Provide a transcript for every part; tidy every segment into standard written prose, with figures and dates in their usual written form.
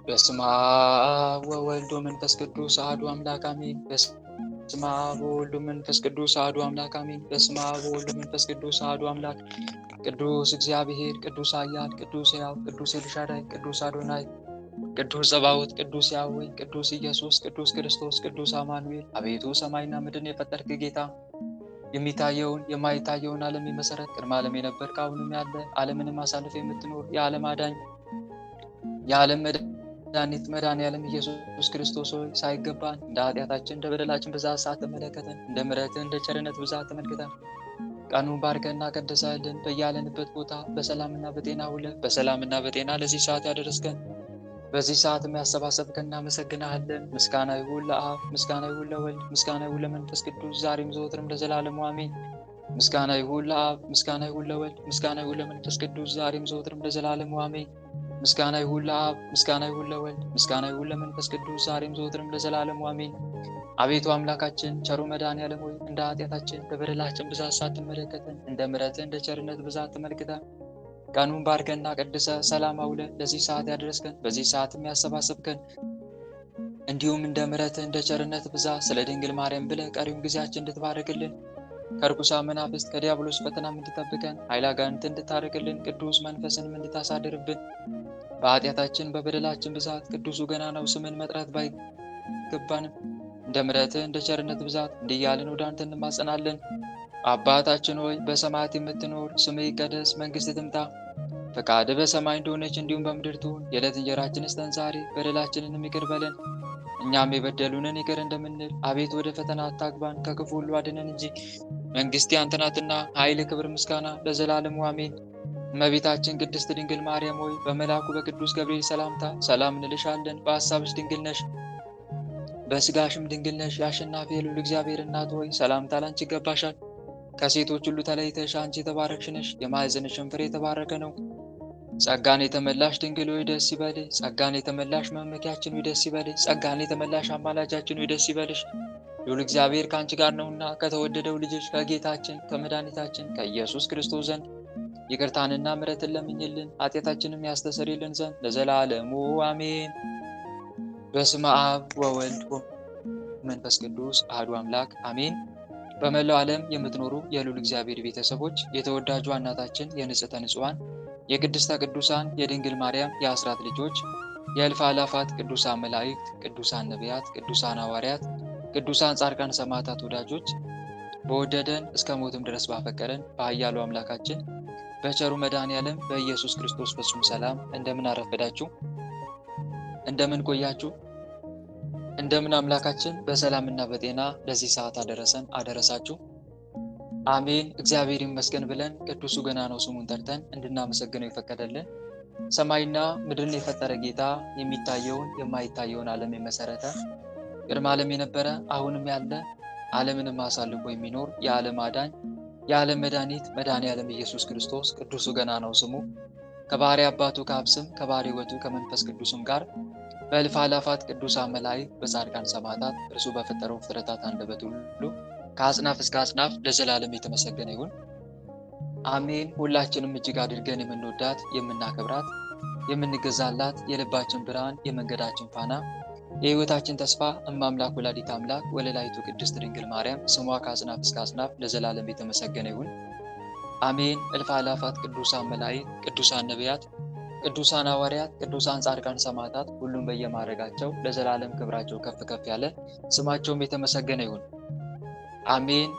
በስመ አብ ወወልድ ወመንፈስ ቅዱስ አሐዱ አምላክ አሜን። በስመ አብ ወወልድ ወመንፈስ ቅዱስ አሐዱ አምላክ አሜን። በስመ አብ ወወልድ ወመንፈስ ቅዱስ አሐዱ አምላክ። ቅዱስ እግዚአብሔር፣ ቅዱስ ኃያል፣ ቅዱስ ሕያው፣ ቅዱስ ኤልሻዳይ፣ ቅዱስ አዶናይ፣ ቅዱስ ጸባዖት፣ ቅዱስ ያህዌ፣ ቅዱስ ኢየሱስ፣ ቅዱስ ክርስቶስ፣ ቅዱስ አማኑኤል። አቤቱ ሰማይና ምድርን የፈጠርክ ጌታ፣ የሚታየውን የማይታየውን ዓለም የመሰረት ቅድመ ዓለም የነበርክ አሁንም ያለ ዓለምንም አሳልፈ የምትኖር የዓለም አዳኝ የዓለም መድኃኒት መድኃኔዓለም ኢየሱስ ክርስቶስ ሆይ ሳይገባን እንደ ኃጢአታችን እንደ በደላችን ብዛት ሳትመለከተን እንደ ምሕረትህ እንደ ቸርነት ብዛት ተመልክተን ቀኑን ባርከና ቀድሰህልን በያለንበት ቦታ በሰላምና በጤና ውለህ በሰላምና በጤና ለዚህ ሰዓት ያደረስከን በዚህ ሰዓት የሚያሰባሰብከን እናመሰግናለን። ምስጋና ይሁን ለአብ፣ ምስጋና ይሁን ለወልድ፣ ምስጋና ይሁን ለመንፈስ ቅዱስ ዛሬም ዘወትርም ለዘላለሙ አሜን። ምስጋና ይሁን ለአብ፣ ምስጋና ይሁን ለወልድ፣ ምስጋና ይሁን ለመንፈስ ቅዱስ ዛሬም ዘወትርም ለዘላለሙ አሜን። ምስጋና ይሁን ለአብ፣ ምስጋና ይሁን ለወልድ፣ ምስጋና ይሁን ለመንፈስ ቅዱስ ዛሬም ዘወትርም ለዘላለሙ አሜን። አቤቱ አምላካችን ቸሩ መድኃኔዓለም ሆይ እንደ ኃጢአታችን እንደ በደላችን ብዛት ሳትመለከተን እንደ ምሕረትህ እንደ ቸርነት ብዛት ተመልክተን ቀኑን ባርከና ቀድሰ ሰላም አውለህ ለዚህ ሰዓት ያደረስከን በዚህ ሰዓትም ያሰባሰብከን እንዲሁም እንደ ምሕረትህ እንደ ቸርነት ብዛት ስለ ድንግል ማርያም ብለህ ቀሪውን ጊዜያችን እንድትባርክልን ከርኩሳን መናፍስት ከዲያብሎስ ፈተናም እንድጠብቀን ኃይለ አጋንንትን እንድታርቅልን ቅዱስ መንፈስንም እንድታሳድርብን በኃጢአታችን በበደላችን ብዛት ቅዱሱ ገናናው ስምን መጥራት ባይገባንም እንደ ምሕረትህ እንደ ቸርነት ብዛት እንዲህ እያልን ወደ አንተ እንማጸናለን። አባታችን ሆይ በሰማያት የምትኖር ስምህ ይቀደስ፣ መንግሥትህ ትምጣ፣ ፈቃድህ በሰማይ እንደሆነች እንዲሁም በምድር ትሁን። የዕለት እንጀራችንን ስጠን ዛሬ፣ በደላችንንም ይቅር በለን እኛም የበደሉንን ይቅር እንደምንል። አቤቱ ወደ ፈተና አታግባን ከክፉ ሁሉ አድነን እንጂ መንግሥት ያንተ ናትና ኃይል፣ ክብር፣ ምስጋና ለዘላለሙ አሜን። እመቤታችን ቅድስት ድንግል ማርያም ሆይ በመልአኩ በቅዱስ ገብርኤል ሰላምታ ሰላም እንልሻለን። በሐሳብሽ ድንግል ነሽ፣ በሥጋሽም ድንግል ነሽ። የአሸናፊ የልዑል እግዚአብሔር እናት ሆይ ሰላምታ ላንቺ ይገባሻል። ከሴቶች ሁሉ ተለይተሽ አንቺ የተባረክሽ ነሽ፣ የማኅፀንሽም ፍሬ የተባረከ ነው። ጸጋን የተመላሽ ድንግል ሆይ ደስ ይበልሽ። ጸጋን የተመላሽ መመኪያችን ሆይ ደስ ይበልሽ። ጸጋን የተመላሽ አማላጃችን ሆይ ደስ ይበልሽ። ልዑል እግዚአብሔር ከአንቺ ጋር ነውና ከተወደደው ልጅሽ ከጌታችን ከመድኃኒታችን ከኢየሱስ ክርስቶስ ዘንድ ይቅርታንና ምሕረትን ለምኝልን ኃጢአታችንም ያስተሰርይልን ዘንድ ለዘላለሙ አሜን። በስመ አብ ወወልድ ወመንፈስ ቅዱስ አሐዱ አምላክ አሜን። በመላው ዓለም የምትኖሩ የልዑል እግዚአብሔር ቤተሰቦች የተወዳጇ እናታችን የንጽሕተ ንጹሐን የቅድስተ ቅዱሳን የድንግል ማርያም የአስራት ልጆች የእልፍ አእላፋት ቅዱሳን መላእክት፣ ቅዱሳን ነቢያት፣ ቅዱሳን ሐዋርያት፣ ቅዱሳን ጻድቃን ሰማዕታት ወዳጆች በወደደን እስከ ሞትም ድረስ ባፈቀረን በኃያሉ አምላካችን በቸሩ መድኃኔዓለም በኢየሱስ ክርስቶስ ፍጹም ሰላም እንደምን አረፈዳችሁ? እንደምን ቆያችሁ? እንደምን አምላካችን በሰላምና በጤና ለዚህ ሰዓት አደረሰን አደረሳችሁ። አሜን። እግዚአብሔር ይመስገን ብለን ቅዱሱ ገናናው ስሙን ጠርተን እንድናመሰግነው የፈቀደልን ሰማይና ምድርን የፈጠረ ጌታ የሚታየውን የማይታየውን ዓለም የመሰረተ ቅድመ ዓለም የነበረ አሁንም ያለ ዓለምንም አሳልፎ የሚኖር የዓለም አዳኝ የዓለም መድኃኒት መድኃኔዓለም ኢየሱስ ክርስቶስ ቅዱሱ ገናናው ስሙ ከባሕርይ አባቱ ከአብ ስም ከባሕርይ ሕይወቱ ከመንፈስ ቅዱስም ጋር በእልፍ አእላፋት ቅዱሳን መላእክት በጻድቃን ሰማዕታት እርሱ በፈጠረው ፍጥረታት አንደበት ሁሉ ከአጽናፍ እስከ አጽናፍ ለዘላለም የተመሰገነ ይሁን አሜን። ሁላችንም እጅግ አድርገን የምንወዳት የምናከብራት የምንገዛላት የልባችን ብርሃን የመንገዳችን ፋና የሕይወታችን ተስፋ እማምላክ ወላዲተ አምላክ ወለላይቱ ቅድስት ድንግል ማርያም ስሟ ከአጽናፍ እስከ አጽናፍ ለዘላለም የተመሰገነ ይሁን አሜን። እልፍ አእላፋት ቅዱሳን መላእክት ቅዱሳን ነቢያት ቅዱሳን ሐዋርያት ቅዱሳን ጻድቃን ሰማዕታት ሁሉም በየማዕረጋቸው ለዘላለም ክብራቸው ከፍ ከፍ ያለ ስማቸውም የተመሰገነ ይሁን አሜን።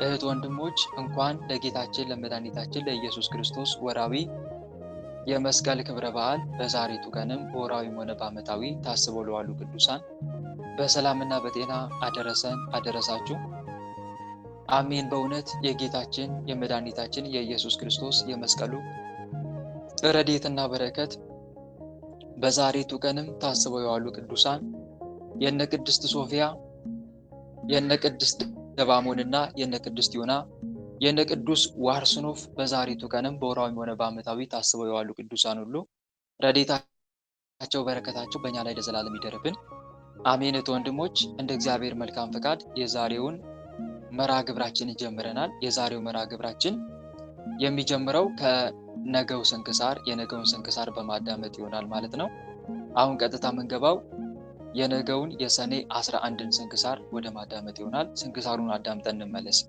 እህት ወንድሞች እንኳን ለጌታችን ለመድኃኒታችን ለኢየሱስ ክርስቶስ ወራዊ የመስቀል ክብረ በዓል በዛሬቱ ቀንም በወራዊም ሆነ በዓመታዊ ታስበው ለዋሉ ቅዱሳን በሰላምና በጤና አደረሰን አደረሳችሁ አሜን። በእውነት የጌታችን የመድኃኒታችን የኢየሱስ ክርስቶስ የመስቀሉ ረድኤትና በረከት በዛሬቱ ቀንም ታስበው የዋሉ ቅዱሳን የነ ቅድስት ሶፊያ የነ ቅድስት ደባሞንና የነ ቅድስት ዮና የነ ቅዱስ ዋርስኖፍ በዛሬቱ ቀንም በወራዊም ሆነ በዓመታዊ ታስበው የዋሉ ቅዱሳን ሁሉ ረድኤታቸው በረከታቸው በእኛ ላይ ለዘላለም ይደርብን አሜን። ወንድሞች እንደ እግዚአብሔር መልካም ፈቃድ የዛሬውን መርሐ ግብራችንን ጀምረናል። የዛሬው መርሐ ግብራችን የሚጀምረው ከነገው ስንክሳር የነገውን ስንክሳር በማዳመጥ ይሆናል ማለት ነው። አሁን ቀጥታ የምንገባው የነገውን የሰኔ 11ን ስንክሳር ወደ ማዳመጥ ይሆናል። ስንክሳሩን አዳምጠን እንመለስ።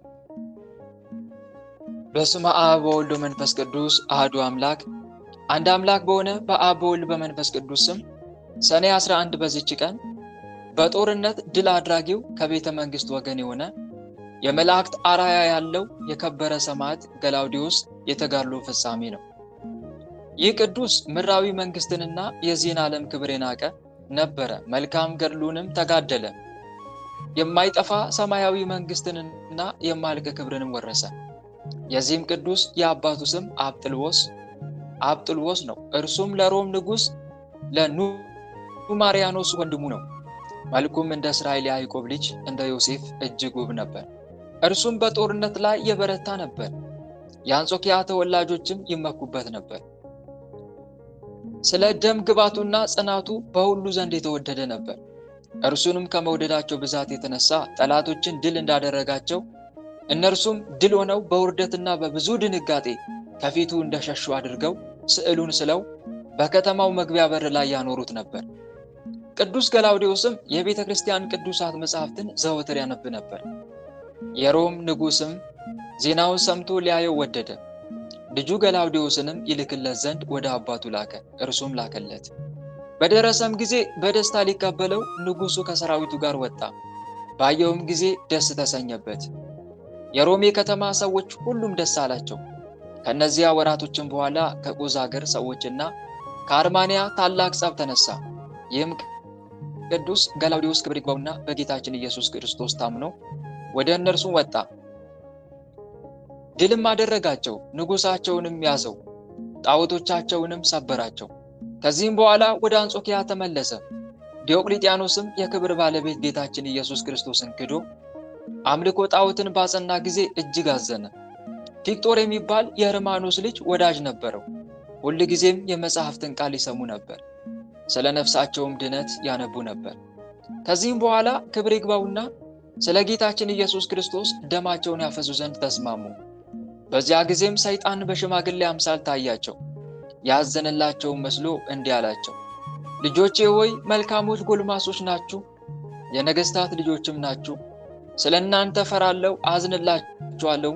በስመ አብ ወወልድ ወመንፈስ ቅዱስ አሐዱ አምላክ አንድ አምላክ በሆነ በአብ በወልድ በመንፈስ ቅዱስ ስም ሰኔ 11 በዚች ቀን በጦርነት ድል አድራጊው ከቤተ መንግስት ወገን የሆነ የመላእክት አራያ ያለው የከበረ ሰማዕት ገላውዲዮስ የተጋድሎ ፍጻሜ ነው። ይህ ቅዱስ ምድራዊ መንግስትንና የዚህን ዓለም ክብር የናቀ ነበረ። መልካም ገድሉንም ተጋደለ። የማይጠፋ ሰማያዊ መንግስትንና የማያልቅ ክብርንም ወረሰ። የዚህም ቅዱስ የአባቱ ስም አብጥልዎስ ነው። እርሱም ለሮም ንጉሥ ለኑማሪያኖስ ወንድሙ ነው። መልኩም እንደ እስራኤል ያዕቆብ ልጅ እንደ ዮሴፍ እጅግ ውብ ነበር። እርሱም በጦርነት ላይ የበረታ ነበር። የአንጾኪያ ተወላጆችም ይመኩበት ነበር። ስለ ደም ግባቱና ጽናቱ በሁሉ ዘንድ የተወደደ ነበር። እርሱንም ከመውደዳቸው ብዛት የተነሳ ጠላቶችን ድል እንዳደረጋቸው እነርሱም ድል ሆነው በውርደትና በብዙ ድንጋጤ ከፊቱ እንደሸሹ አድርገው ስዕሉን ስለው በከተማው መግቢያ በር ላይ ያኖሩት ነበር። ቅዱስ ገላውዲዮስም የቤተ ክርስቲያን ቅዱሳት መጻሕፍትን ዘወትር ያነብ ነበር። የሮም ንጉሥም ዜናውን ሰምቶ ሊያየው ወደደ። ልጁ ገላውዲዮስንም ይልክለት ዘንድ ወደ አባቱ ላከ። እርሱም ላከለት። በደረሰም ጊዜ በደስታ ሊቀበለው ንጉሡ ከሰራዊቱ ጋር ወጣ። ባየውም ጊዜ ደስ ተሰኘበት። የሮሜ ከተማ ሰዎች ሁሉም ደስ አላቸው። ከነዚያ ወራቶችም በኋላ ከቁዝ አገር ሰዎችና ከአርማንያ ታላቅ ጸብ ተነሳ። ይህም ቅዱስ ገላውዲዮስ ክብር ይግባውና በጌታችን ኢየሱስ ክርስቶስ ታምኖ ወደ እነርሱ ወጣ። ድልም አደረጋቸው። ንጉሳቸውንም ያዘው፣ ጣዖቶቻቸውንም ሰበራቸው። ከዚህም በኋላ ወደ አንጾኪያ ተመለሰ። ዲዮቅልጥያኖስም የክብር ባለቤት ጌታችን ኢየሱስ ክርስቶስን ክዶ አምልኮ ጣዖትን ባጸና ጊዜ እጅግ አዘነ። ፊቅጦር የሚባል የህርማኖስ ልጅ ወዳጅ ነበረው። ሁል ጊዜም የመጽሐፍትን ቃል ይሰሙ ነበር። ስለ ነፍሳቸውም ድነት ያነቡ ነበር። ከዚህም በኋላ ክብር ይግባውና ስለ ጌታችን ኢየሱስ ክርስቶስ ደማቸውን ያፈሱ ዘንድ ተስማሙ። በዚያ ጊዜም ሰይጣን በሽማግሌ አምሳል ታያቸው። ያዘነላቸውን መስሎ እንዲህ አላቸው፣ ልጆቼ ሆይ መልካሞች ጎልማሶች ናችሁ፣ የነገሥታት ልጆችም ናችሁ። ስለ እናንተ ፈራለሁ፣ አዝንላችኋለሁ።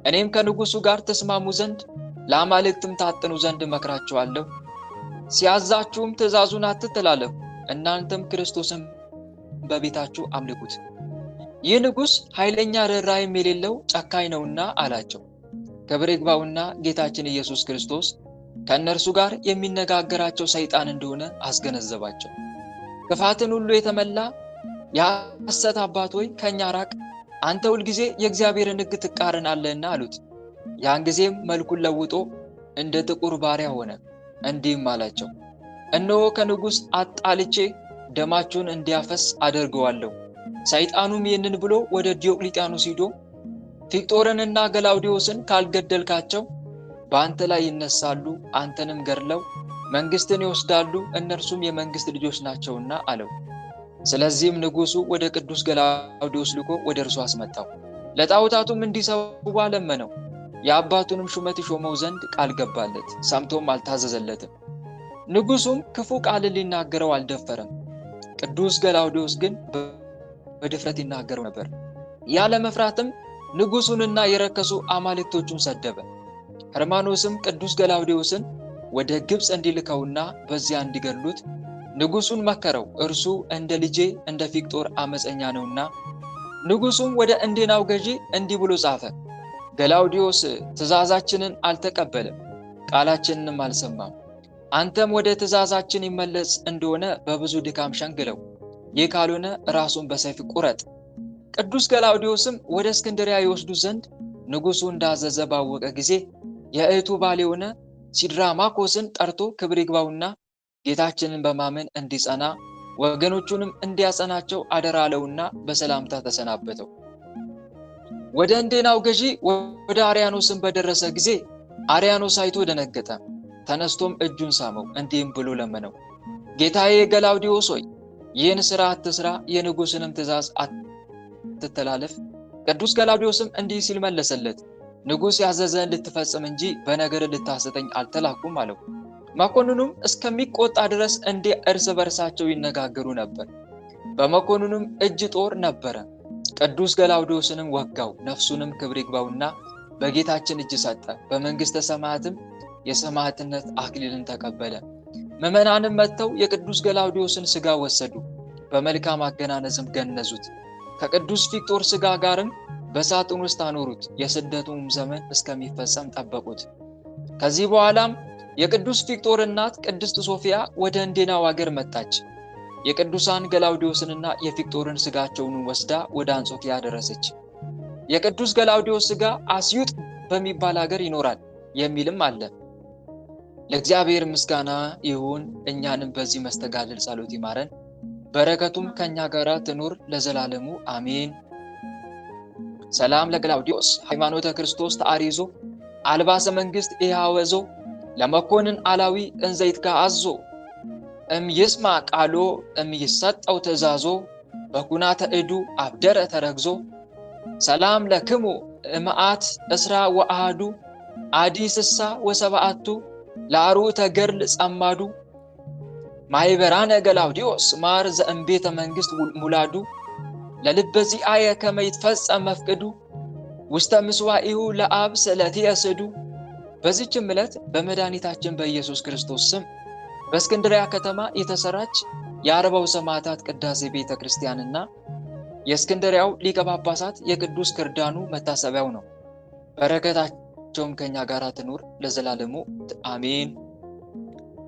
እኔም ከንጉሡ ጋር ተስማሙ ዘንድ ለአማልክትም ታጥኑ ዘንድ እመክራችኋለሁ። ሲያዛችሁም ትእዛዙን አትተላለፉ። እናንተም ክርስቶስን በቤታችሁ አምልኩት። ይህ ንጉሥ ኃይለኛ ርኅራኄም የሌለው ጨካኝ ነውና አላቸው። ክብር ይግባውና ጌታችን ኢየሱስ ክርስቶስ ከእነርሱ ጋር የሚነጋገራቸው ሰይጣን እንደሆነ አስገነዘባቸው። ክፋትን ሁሉ የተመላ የሐሰት አባት ሆይ ከእኛ ራቅ፣ አንተ ሁልጊዜ የእግዚአብሔርን ሕግ ትቃረናለህና አሉት። ያን ጊዜም መልኩን ለውጦ እንደ ጥቁር ባሪያ ሆነ። እንዲህም አላቸው፣ እነሆ ከንጉሥ አጣልቼ ደማችሁን እንዲያፈስ አደርገዋለሁ። ሰይጣኑም ይህንን ብሎ ወደ ዲዮቅልጥያኖስ ሂዶ ፊቅጦርንና ገላውዲዮስን ካልገደልካቸው በአንተ ላይ ይነሳሉ፣ አንተንም ገድለው መንግስትን ይወስዳሉ፣ እነርሱም የመንግስት ልጆች ናቸውና አለው። ስለዚህም ንጉሡ ወደ ቅዱስ ገላውዲዮስ ልኮ ወደ እርሱ አስመጣው። ለጣዖታቱም እንዲሰዋ ለመነው። የአባቱንም ሹመት ይሾመው ዘንድ ቃል ገባለት። ሰምቶም አልታዘዘለትም። ንጉሡም ክፉ ቃልን ሊናገረው አልደፈረም። ቅዱስ ገላውዲዮስ ግን በድፍረት ይናገረው ነበር። ያለ መፍራትም ንጉሡንና የረከሱ አማልክቶቹን ሰደበ። ህርማኖስም ቅዱስ ገላውዲዮስን ወደ ግብፅ እንዲልከውና በዚያ እንዲገድሉት ንጉሡን መከረው። እርሱ እንደ ልጄ እንደ ፊቅጦር አመፀኛ ነውና። ንጉሡም ወደ እንዴናው ገዢ እንዲህ ብሎ ጻፈ፣ ገላውዲዮስ ትእዛዛችንን አልተቀበለም፣ ቃላችንንም አልሰማም። አንተም ወደ ትእዛዛችን ይመለስ እንደሆነ በብዙ ድካም ሸንግለው፣ ይህ ካልሆነ ራሱን በሰይፍ ቁረጥ። ቅዱስ ገላውዲዮስም ወደ እስክንድርያ ይወስዱት ዘንድ ንጉሡ እንዳዘዘ ባወቀ ጊዜ የእህቱ ባል የሆነ ሲድራማኮስን ጠርቶ ክብር ይግባውና ጌታችንን በማመን እንዲጸና ወገኖቹንም እንዲያጸናቸው አደራ አለውና በሰላምታ ተሰናበተው። ወደ እንዴናው ገዢ ወደ አርያኖስን በደረሰ ጊዜ አርያኖስ አይቶ ደነገጠ። ተነስቶም እጁን ሳመው፣ እንዲህም ብሎ ለመነው፣ ጌታዬ ገላውዲዮስ ሆይ ይህን ሥራ አትስራ፣ የንጉሥንም ትእዛዝ አትተላለፍ። ቅዱስ ገላውዲዮስም እንዲህ ሲል መለሰለት፣ ንጉሥ ያዘዘን ልትፈጽም እንጂ በነገር ልታሰተኝ አልተላኩም አለው። መኮንኑም እስከሚቆጣ ድረስ እንዲህ እርስ በርሳቸው ይነጋገሩ ነበር። በመኮንኑም እጅ ጦር ነበረ። ቅዱስ ገላውዴዎስንም ወጋው። ነፍሱንም ክብር ይግባውና በጌታችን እጅ ሰጠ። በመንግሥተ ሰማያትም የሰማዕትነት አክሊልን ተቀበለ። ምዕመናንም መጥተው የቅዱስ ገላውዴዎስን ሥጋ ወሰዱ። በመልካም አገናነዝም ገነዙት። ከቅዱስ ፊቅጦር ሥጋ ጋርም በሳጥን ውስጥ አኖሩት። የስደቱም ዘመን እስከሚፈጸም ጠበቁት። ከዚህ በኋላም የቅዱስ ፊቅጦር እናት ቅድስት ሶፊያ ወደ እንዴናው አገር መጣች። የቅዱሳን ገላውዴዎስንና የፊቅጦርን ሥጋቸውን ወስዳ ወደ አንጾኪያ ደረሰች። የቅዱስ ገላውዴዎስ ሥጋ አስዩጥ በሚባል አገር ይኖራል የሚልም አለ። ለእግዚአብሔር ምስጋና ይሁን። እኛንም በዚህ መስተጋድል ጸሎት ይማረን፣ በረከቱም ከእኛ ጋር ትኑር ለዘላለሙ አሜን። ሰላም ለገላውዴዎስ ሃይማኖተ ክርስቶስ ተአሪዞ አልባሰ መንግሥት ኢሃወዞ ለመኮንን አላዊ እንዘይት ጋአዞ እምይስማ ቃሎ እምይሰጠው ትእዛዞ በኩናተ እዱ አብደረ ተረግዞ ሰላም ለክሙ እምአት እስራ ወአሃዱ አዲ ስሳ ወሰብአቱ ለአርዑተ ገድል ጸማዱ ማይበራነ ገላውዴዎስ ማር ዘእምቤተ መንግሥት ሙላዱ ለልበ ዚአየ ከመ ይትፈጸም መፍቅዱ ውስተ ምስዋኢሁ ለአብ ስእለትየ ስዱ። በዚህችም ዕለት በመድኃኒታችን በኢየሱስ ክርስቶስ ስም በእስክንድርያ ከተማ የተሰራች የአርባው ሰማዕታት ቅዳሴ ቤተ ክርስቲያንና የእስክንድርያው ሊቀ ጳጳሳት የቅዱስ ክርዳኑ መታሰቢያው ነው። በረከታቸውም ከኛ ጋር ትኑር ለዘላለሙ አሜን።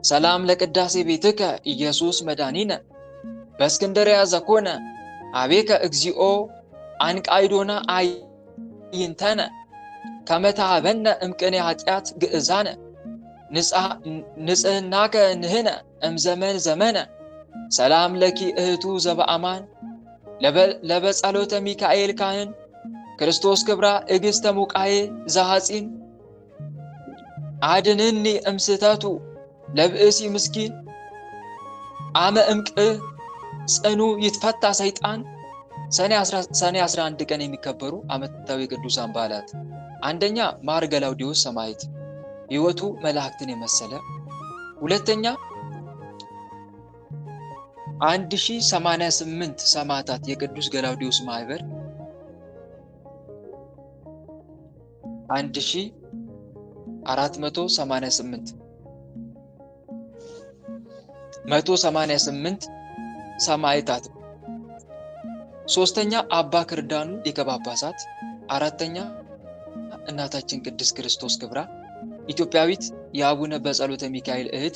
ሰላም ለቅዳሴ ቤትከ ኢየሱስ መድኃኒነ በእስክንድርያ ዘኮነ አቤከ እግዚኦ አንቃይዶና አይንተነ ከመታበነ እምቅኔ ኃጢአት ግእዛነ ንጽህናከ ንህነ እምዘመን ዘመነ ሰላም ለኪ እህቱ ዘበአማን ለበጸሎተ ሚካኤል ካህን ክርስቶስ ክብራ እግስተ ሙቃዬ ዘሐፂን አድንኒ እምስተቱ ለብእሲ ምስኪን አመ እምቅ ጽኑ ይትፈታ ሰይጣን። ሰኔ 11 ቀን የሚከበሩ ዓመታዊ ቅዱሳን በዓላት፣ አንደኛ ማር ገላውዴዎስ ሰማዕት ሕይወቱ መላእክትን የመሰለ። ሁለተኛ 1088 ሰማዕታት የቅዱስ ገላውዴዎስ ማህበር 188 ሰማዕታት። ሶስተኛ አባ ክርዳኑ ሊቀ ጳጳሳት። አራተኛ እናታችን ቅድስት ክርስቶስ ክብራ ኢትዮጵያዊት የአቡነ በጸሎተ ሚካኤል እህት።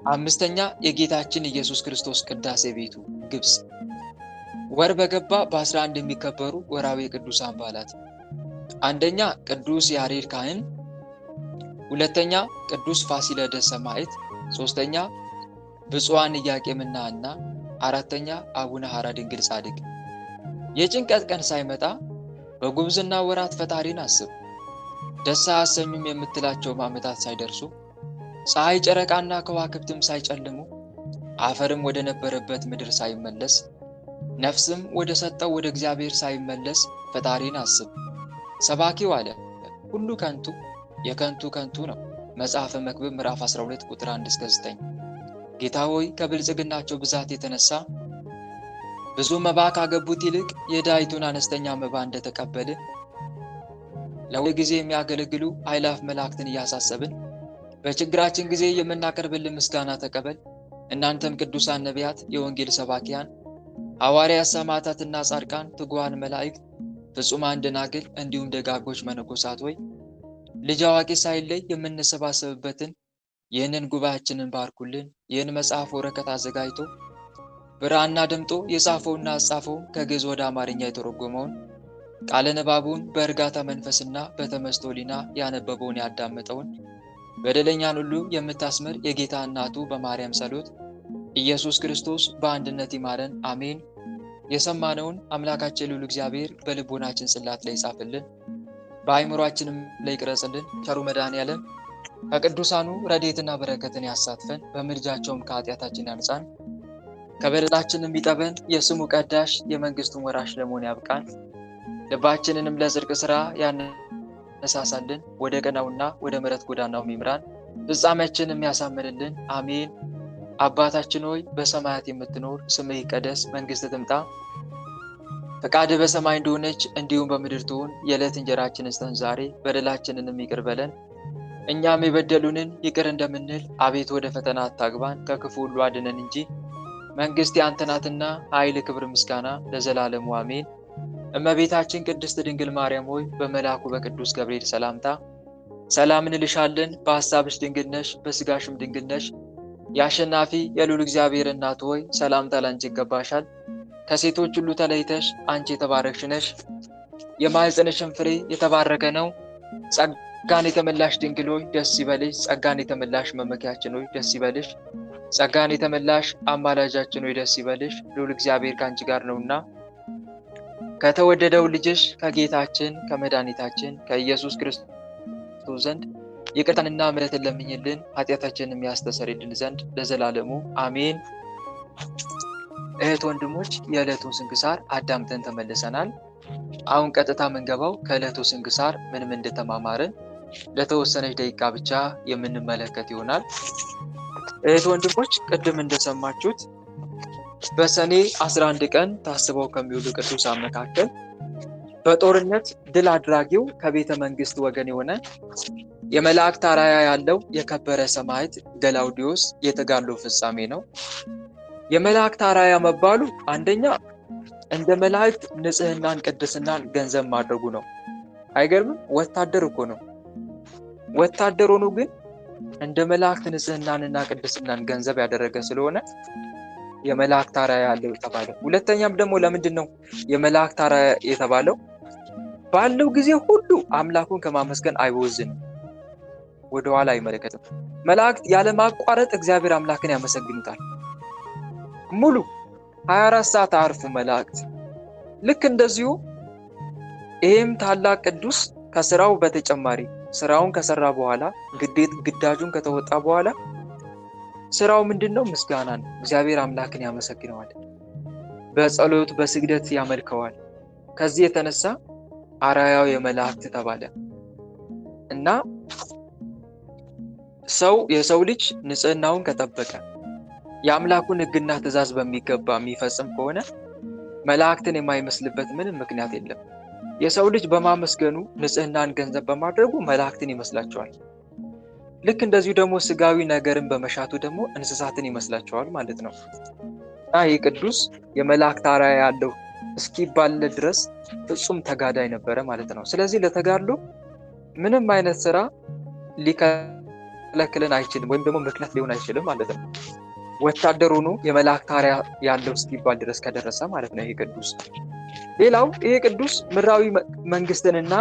አምስተኛ የጌታችን ኢየሱስ ክርስቶስ ቅዳሴ ቤቱ ግብጽ። ወር በገባ በ11 የሚከበሩ ወራዊ ቅዱሳን በዓላት፣ አንደኛ ቅዱስ ያሬድ ካህን፣ ሁለተኛ ቅዱስ ፋሲለደስ ሰማዕት፣ ሶስተኛ ብፁዓን ኢያቄምና ሐና፣ አራተኛ አቡነ ሐራ ድንግል ጻድቅ። የጭንቀት ቀን ሳይመጣ በጉብዝና ወራት ፈጣሪን አስብ። ደስ አያሰኙም የምትላቸው ዓመታት ሳይደርሱ ፀሐይ ጨረቃና ከዋክብትም ሳይጨልሙ አፈርም ወደ ነበረበት ምድር ሳይመለስ ነፍስም ወደ ሰጠው ወደ እግዚአብሔር ሳይመለስ ፈጣሪን አስብ። ሰባኪው አለ ሁሉ ከንቱ የከንቱ ከንቱ ነው። መጽሐፈ መክብብ ምዕራፍ 12 ቁጥር 1-9። ጌታ ሆይ ከብልጽግናቸው ብዛት የተነሳ ብዙ መባ ካገቡት ይልቅ የድሃይቱን አነስተኛ መባ እንደተቀበል ለሁል ጊዜ የሚያገለግሉ አእላፍ መላእክትን እያሳሰብን በችግራችን ጊዜ የምናቀርብልን ምስጋና ተቀበል። እናንተም ቅዱሳን ነቢያት፣ የወንጌል ሰባኪያን ሐዋርያት፣ ሰማዕታትና ጻድቃን፣ ትጉሃን መላእክት፣ ፍጹማን ደናግል እንዲሁም ደጋጎች መነኮሳት ሆይ ልጅ አዋቂ ሳይለይ የምንሰባሰብበትን ይህንን ጉባኤያችንን ባርኩልን። ይህን መጽሐፍ ወረቀት አዘጋጅቶ ብራና ደምጦ የጻፈውና አጻፈው ከግዕዝ ወደ አማርኛ የተረጎመውን ቃለ ንባቡን በእርጋታ መንፈስና በተመስጦ ሊና ያነበበውን ያዳመጠውን በደለኛን ሁሉ የምታስምር የጌታ እናቱ በማርያም ጸሎት ኢየሱስ ክርስቶስ በአንድነት ይማረን አሜን። የሰማነውን አምላካችን ልዑል እግዚአብሔር በልቦናችን ጽላት ላይ ይጻፍልን፣ በአእምሯችንም ላይ ይቅረጽልን። ቸሩ መድኃኔዓለም ከቅዱሳኑ ረድኤትና በረከትን ያሳትፈን፣ በምልጃቸውም ከኃጢአታችን ያንጻን፣ ከበደላችንም ይጠበን፣ የስሙ ቀዳሽ የመንግስቱን ወራሽ ለመሆን ያብቃን። ልባችንንም ለጽድቅ ሥራ ያነሳሳልን፣ ወደ ቀናውና ወደ ምሕረት ጎዳናው የሚምራን ፍጻሜያችንን የሚያሳምርልን አሜን። አባታችን ሆይ በሰማያት የምትኖር ስምህ ይቀደስ፣ መንግሥትህ ትምጣ፣ ፈቃድህ በሰማይ እንደሆነች እንዲሁም በምድር ትሁን። የዕለት እንጀራችንን ስጠን ዛሬ፣ በደላችንንም ይቅር በለን እኛም የበደሉንን ይቅር እንደምንል፣ አቤቱ ወደ ፈተና አታግባን ከክፉ ሁሉ አድነን እንጂ መንግሥት ያንተ ናትና ኃይል፣ ክብር፣ ምስጋና ለዘላለሙ አሜን። እመቤታችን ቅድስት ድንግል ማርያም ሆይ በመልአኩ በቅዱስ ገብርኤል ሰላምታ ሰላም እንልሻለን። በሐሳብሽ ድንግል ነሽ፣ በሥጋሽም ድንግል ነሽ። የአሸናፊ የልዑል እግዚአብሔር እናት ሆይ ሰላምታ ላንቺ ይገባሻል። ከሴቶች ሁሉ ተለይተሽ አንቺ የተባረክሽ ነሽ፣ የማኅፀንሽም ፍሬ የተባረከ ነው። ጸጋን የተመላሽ ድንግል ሆይ ደስ ይበልሽ። ጸጋን የተመላሽ መመኪያችን ሆይ ደስ ይበልሽ። ጸጋን የተመላሽ አማላጃችን ሆይ ደስ ይበልሽ። ልዑል እግዚአብሔር ከአንቺ ጋር ነውና ከተወደደው ልጅሽ ከጌታችን ከመድኃኒታችን ከኢየሱስ ክርስቶስ ዘንድ ይቅርታንና ምሕረትን ለምኝልን ኃጢአታችንን የሚያስተሰርይልን ዘንድ ለዘላለሙ አሜን። እህት ወንድሞች፣ የዕለቱን ስንክሳር አዳምጠን ተመልሰናል። አሁን ቀጥታ የምንገባው ከዕለቱ ስንክሳር ምንም እንደተማማርን ለተወሰነች ደቂቃ ብቻ የምንመለከት ይሆናል። እህት ወንድሞች፣ ቅድም እንደሰማችሁት በሰኔ 11 ቀን ታስበው ከሚውሉ ቅዱሳን መካከል በጦርነት ድል አድራጊው ከቤተ መንግስት ወገን የሆነ የመላእክት አርአያ ያለው የከበረ ሰማዕት ገላውዲዮስ የተጋድሎ ፍጻሜ ነው። የመላእክት አርአያ መባሉ አንደኛ እንደ መላእክት ንጽህናን ቅድስናን ገንዘብ ማድረጉ ነው። አይገርምም? ወታደር እኮ ነው። ወታደር ሆኖ ግን እንደ መላእክት ንጽህናንና ቅድስናን ገንዘብ ያደረገ ስለሆነ የመላእክት አርአያ ያለው የተባለው። ሁለተኛም ደግሞ ለምንድን ነው የመላእክት አርአያ የተባለው? ባለው ጊዜ ሁሉ አምላኩን ከማመስገን አይወዝንም፣ ወደኋላ አይመለከትም። መላእክት ያለማቋረጥ እግዚአብሔር አምላክን ያመሰግኑታል። ሙሉ 24 ሰዓት አያርፉ መላእክት። ልክ እንደዚሁ ይህም ታላቅ ቅዱስ ከስራው በተጨማሪ ስራውን ከሰራ በኋላ ግዳጁን ከተወጣ በኋላ ስራው ምንድነው? ምስጋና ነው። እግዚአብሔር አምላክን ያመሰግነዋል፣ በጸሎት በስግደት ያመልከዋል። ከዚህ የተነሳ አርአያው የመላእክት ተባለ እና የሰው ልጅ ንጽህናውን ከጠበቀ የአምላኩን ሕግና ትእዛዝ በሚገባ የሚፈጽም ከሆነ መላእክትን የማይመስልበት ምንም ምክንያት የለም። የሰው ልጅ በማመስገኑ ንጽህናን ገንዘብ በማድረጉ መላእክትን ይመስላቸዋል። ልክ እንደዚሁ ደግሞ ስጋዊ ነገርን በመሻቱ ደግሞ እንስሳትን ይመስላቸዋል ማለት ነው። ይህ ቅዱስ የመላእክት አርአያ ያለው እስኪባል ድረስ ፍጹም ተጋዳይ ነበረ ማለት ነው። ስለዚህ ለተጋድሎ ምንም አይነት ስራ ሊከለክለን አይችልም፣ ወይም ደግሞ ምክንያት ሊሆን አይችልም ማለት ነው። ወታደር ሆኖ የመላእክት አርአያ ያለው እስኪባል ድረስ ከደረሰ ማለት ነው ይህ ቅዱስ። ሌላው ይህ ቅዱስ ምድራዊ መንግስትንና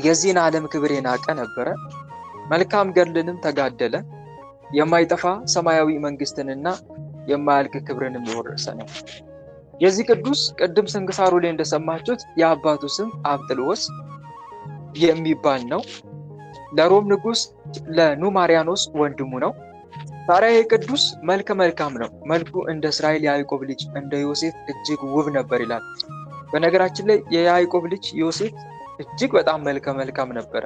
የዚህን ዓለም ክብር የናቀ ነበረ። መልካም ገድልንም ተጋደለ። የማይጠፋ ሰማያዊ መንግስትንና የማያልቅ ክብርንም የወረሰ ነው። የዚህ ቅዱስ ቅድም ስንክሳሩ ላይ እንደሰማችሁት የአባቱ ስም አብጥልዎስ የሚባል ነው። ለሮም ንጉስ ለኑማሪያኖስ ወንድሙ ነው። ታዲያ ይህ ቅዱስ መልከ መልካም ነው። መልኩ እንደ እስራኤል ያዕቆብ ልጅ እንደ ዮሴፍ እጅግ ውብ ነበር ይላል። በነገራችን ላይ የያዕቆብ ልጅ ዮሴፍ እጅግ በጣም መልከ መልካም ነበረ።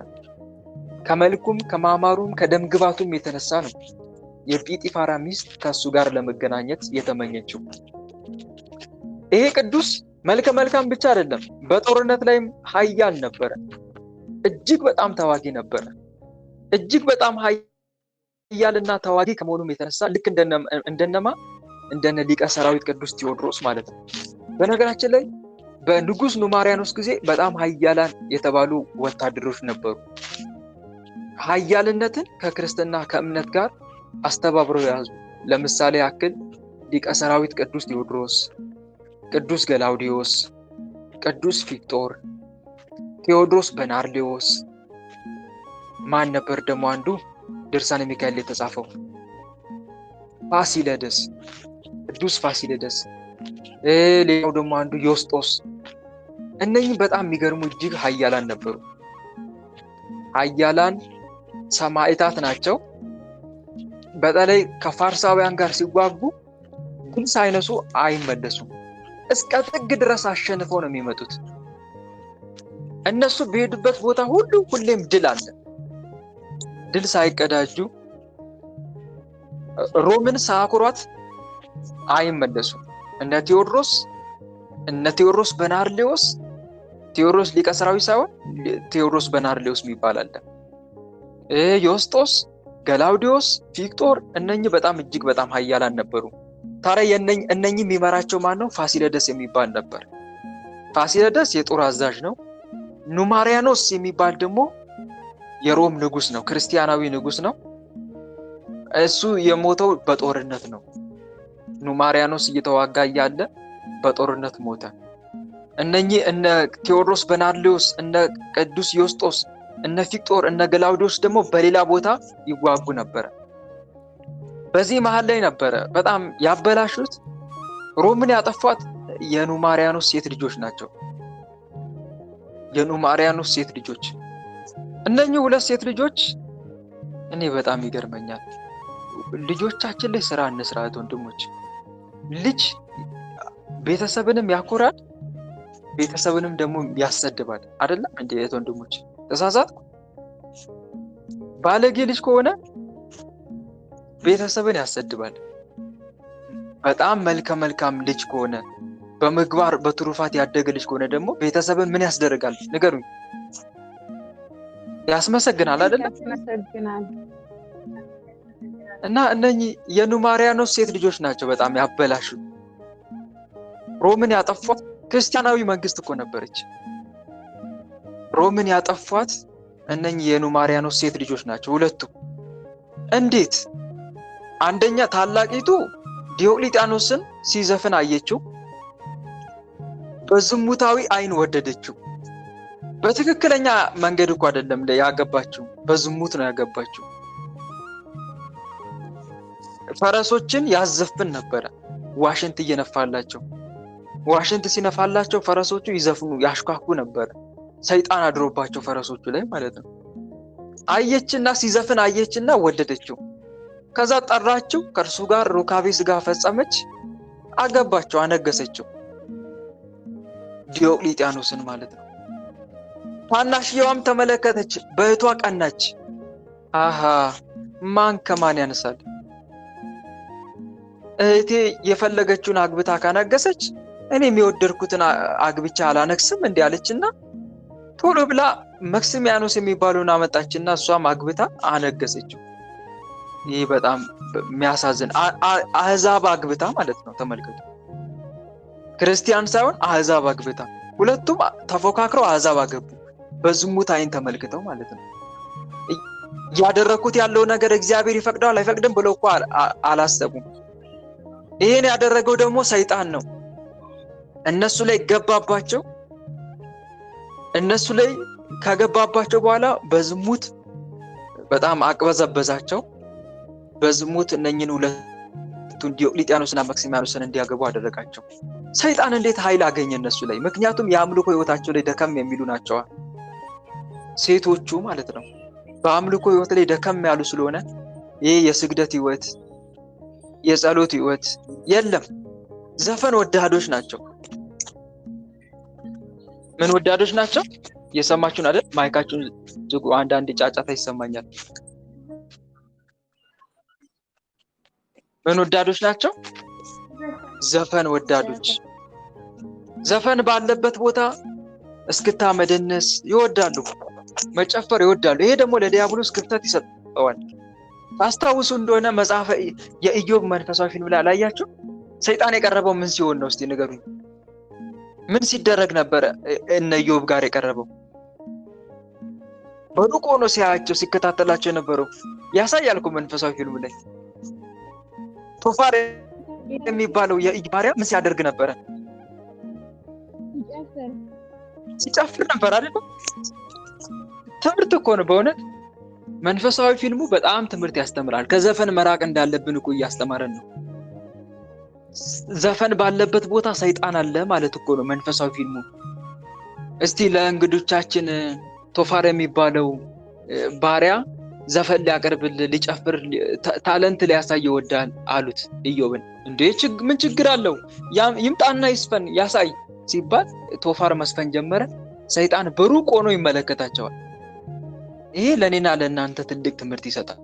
ከመልኩም ከማማሩም ከደምግባቱም የተነሳ ነው የጲጢፋራ ሚስት ከሱ ጋር ለመገናኘት የተመኘችው። ይሄ ቅዱስ መልከ መልካም ብቻ አይደለም፣ በጦርነት ላይም ኃያል ነበረ። እጅግ በጣም ተዋጊ ነበረ። እጅግ በጣም ኃያልና ተዋጊ ከመሆኑም የተነሳ ልክ እንደነ ሊቀ ሰራዊት ቅዱስ ቴዎድሮስ ማለት ነው። በነገራችን ላይ በንጉስ ኑማሪያኖስ ጊዜ በጣም ኃያላን የተባሉ ወታደሮች ነበሩ። ኃያልነትን ከክርስትና ከእምነት ጋር አስተባብረው ያዙ። ለምሳሌ ያክል ሊቀ ሰራዊት ቅዱስ ቴዎድሮስ፣ ቅዱስ ገላውዲዮስ፣ ቅዱስ ፊቅጦር፣ ቴዎድሮስ በናርሌዎስ። ማን ነበር ደግሞ አንዱ ድርሳነ ሚካኤል የተጻፈው? ፋሲለደስ፣ ቅዱስ ፋሲለደስ። ሌላው ደግሞ አንዱ ዮስጦስ። እነኚህ በጣም የሚገርሙ እጅግ ኃያላን ነበሩ። ኃያላን ሰማዕታት ናቸው። በተለይ ከፋርሳውያን ጋር ሲዋጉ ድል ሳይነሱ አይመለሱም። እስከ ጥግ ድረስ አሸንፈው ነው የሚመጡት። እነሱ በሄዱበት ቦታ ሁሉ ሁሌም ድል አለ። ድል ሳይቀዳጁ ሮምን ሳያኮሯት አይመለሱም። እነ ቴዎድሮስ በናርሌዎስ፣ ቴዎድሮስ ሊቀ ሰራዊት ሳይሆን ቴዎድሮስ በናርሌዎስ የሚባል አለ። ዮስጦስ፣ ገላውዲዮስ፣ ፊቅጦር እነኚህ በጣም እጅግ በጣም ኃያላን ነበሩ። ታዲያ እነኚህ የሚመራቸው ማን ነው? ፋሲለደስ የሚባል ነበር። ፋሲለደስ የጦር አዛዥ ነው። ኑማሪያኖስ የሚባል ደግሞ የሮም ንጉስ ነው፣ ክርስቲያናዊ ንጉስ ነው። እሱ የሞተው በጦርነት ነው። ኑማሪያኖስ እየተዋጋ እያለ በጦርነት ሞተ። እነኚህ እነ ቴዎድሮስ በናርሌዎስ፣ እነ ቅዱስ ዮስጦስ፣ እነ ፊቅጦር፣ እነ ገላውዲዮስ ደግሞ በሌላ ቦታ ይዋጉ ነበረ። በዚህ መሃል ላይ ነበረ በጣም ያበላሹት። ሮምን ያጠፏት የኑማሪያኖስ ሴት ልጆች ናቸው። የኑማሪያኖስ ሴት ልጆች እነኚህ ሁለት ሴት ልጆች እኔ በጣም ይገርመኛል። ልጆቻችን ላይ ስራ እንስራት ወንድሞች። ልጅ ቤተሰብንም ያኮራል፣ ቤተሰብንም ደግሞ ያሰድባል። አይደለም እንዴ ወንድሞች? ተሳሳትኩ? ባለጌ ልጅ ከሆነ ቤተሰብን ያሰድባል። በጣም መልካም ልጅ ከሆነ በምግባር በትሩፋት ያደገ ልጅ ከሆነ ደግሞ ቤተሰብን ምን ያስደርጋል? ንገሩኝ። ያስመሰግናል አይደለም? ያስመሰግናል። እና እነኚህ የኑማሪያኖስ ሴት ልጆች ናቸው በጣም ያበላሹት። ሮምን ያጠፏት ክርስቲያናዊ መንግስት እኮ ነበረች። ሮምን ያጠፏት እነኚህ የኑማሪያኖስ ሴት ልጆች ናቸው ሁለቱ። እንዴት? አንደኛ ታላቂቱ ዲዮቅልጥያኖስን ሲዘፍን አየችው፣ በዝሙታዊ አይን ወደደችው። በትክክለኛ መንገድ እኮ አይደለም ያገባችው፣ በዝሙት ነው ያገባችው። ፈረሶችን ያዘፍን ነበረ ዋሽንት እየነፋላቸው። ዋሽንት ሲነፋላቸው ፈረሶቹ ይዘፍኑ ያሽኳኩ ነበረ። ሰይጣን አድሮባቸው ፈረሶቹ ላይ ማለት ነው። አየችና ሲዘፍን አየችና ወደደችው። ከዛ ጠራችው፣ ከእርሱ ጋር ሩካቤ ስጋ ፈጸመች፣ አገባቸው፣ አነገሰችው። ዲዮቅልጥያኖስን ማለት ነው። ታናሽየዋም ተመለከተች፣ በእህቷ ቀናች። አሃ ማን ከማን ያነሳል? እህቴ የፈለገችውን አግብታ ካነገሰች እኔም የወደድኩትን አግብቻ አላነግስም እንዲህ አለችና ቶሎ ብላ መክስሚያኖስ የሚባለውን አመጣችና እሷም አግብታ አነገሰችው። ይህ በጣም የሚያሳዝን አህዛብ አግብታ ማለት ነው። ተመልከቱ፣ ክርስቲያን ሳይሆን አህዛብ አግብታ። ሁለቱም ተፎካክረው አህዛብ አገቡ፣ በዝሙት አይን ተመልክተው ማለት ነው። ያደረኩት ያለው ነገር እግዚአብሔር ይፈቅዳል አይፈቅድም ብለው እኮ አላሰቡም። ይሄን ያደረገው ደግሞ ሰይጣን ነው። እነሱ ላይ ገባባቸው። እነሱ ላይ ከገባባቸው በኋላ በዝሙት በጣም አቅበዘበዛቸው። በዝሙት እነኝን ሁለቱን ዲዮቅልጥያኖስና መክስሚያኖስን እንዲያገቡ አደረጋቸው። ሰይጣን እንዴት ኃይል አገኘ እነሱ ላይ? ምክንያቱም የአምልኮ ህይወታቸው ላይ ደከም የሚሉ ናቸው ሴቶቹ ማለት ነው። በአምልኮ ህይወት ላይ ደከም ያሉ ስለሆነ ይህ የስግደት ህይወት፣ የጸሎት ህይወት የለም። ዘፈን ወዳዶች ናቸው። ምን ወዳዶች ናቸው? የሰማችሁን አይደል? ማይካችሁን ዝጉ፣ አንዳንድ ጫጫታ ይሰማኛል። ምን ወዳዶች ናቸው? ዘፈን ወዳዶች። ዘፈን ባለበት ቦታ እስክታ መደነስ ይወዳሉ፣ መጨፈር ይወዳሉ። ይሄ ደግሞ ለዲያብሎስ ክፍተት ይሰጠዋል። ታስታውሱ እንደሆነ መጽሐፈ የኢዮብ መንፈሳዊ ፊልም ላይ አላያችሁ? ሰይጣን የቀረበው ምን ሲሆን ነው? እስቲ ንገሩኝ። ምን ሲደረግ ነበረ እነ ኢዮብ ጋር የቀረበው? በሩቅ ሆኖ ሲያያቸው ሲከታተላቸው የነበረው ያሳያል እኮ መንፈሳዊ ፊልም ላይ። ቶፋር የሚባለው የኢዮብ ባሪያ ምን ሲያደርግ ነበረ? ሲጨፍር ነበር አይደል? ትምህርት እኮ ነው በእውነት። መንፈሳዊ ፊልሙ በጣም ትምህርት ያስተምራል። ከዘፈን መራቅ እንዳለብን እኮ እያስተማረን ነው። ዘፈን ባለበት ቦታ ሰይጣን አለ ማለት እኮ ነው መንፈሳዊ ፊልሙ። እስቲ ለእንግዶቻችን ቶፋር የሚባለው ባሪያ ዘፈን ሊያቀርብል ሊጨፍር ታለንት ሊያሳይ ይወዳል አሉት ኢዮብን። እንዴ ምን ችግር አለው? ይምጣና ይስፈን ያሳይ ሲባል ቶፋር መስፈን ጀመረ። ሰይጣን በሩቅ ሆኖ ይመለከታቸዋል። ይሄ ለኔና ለእናንተ ትልቅ ትምህርት ይሰጣል።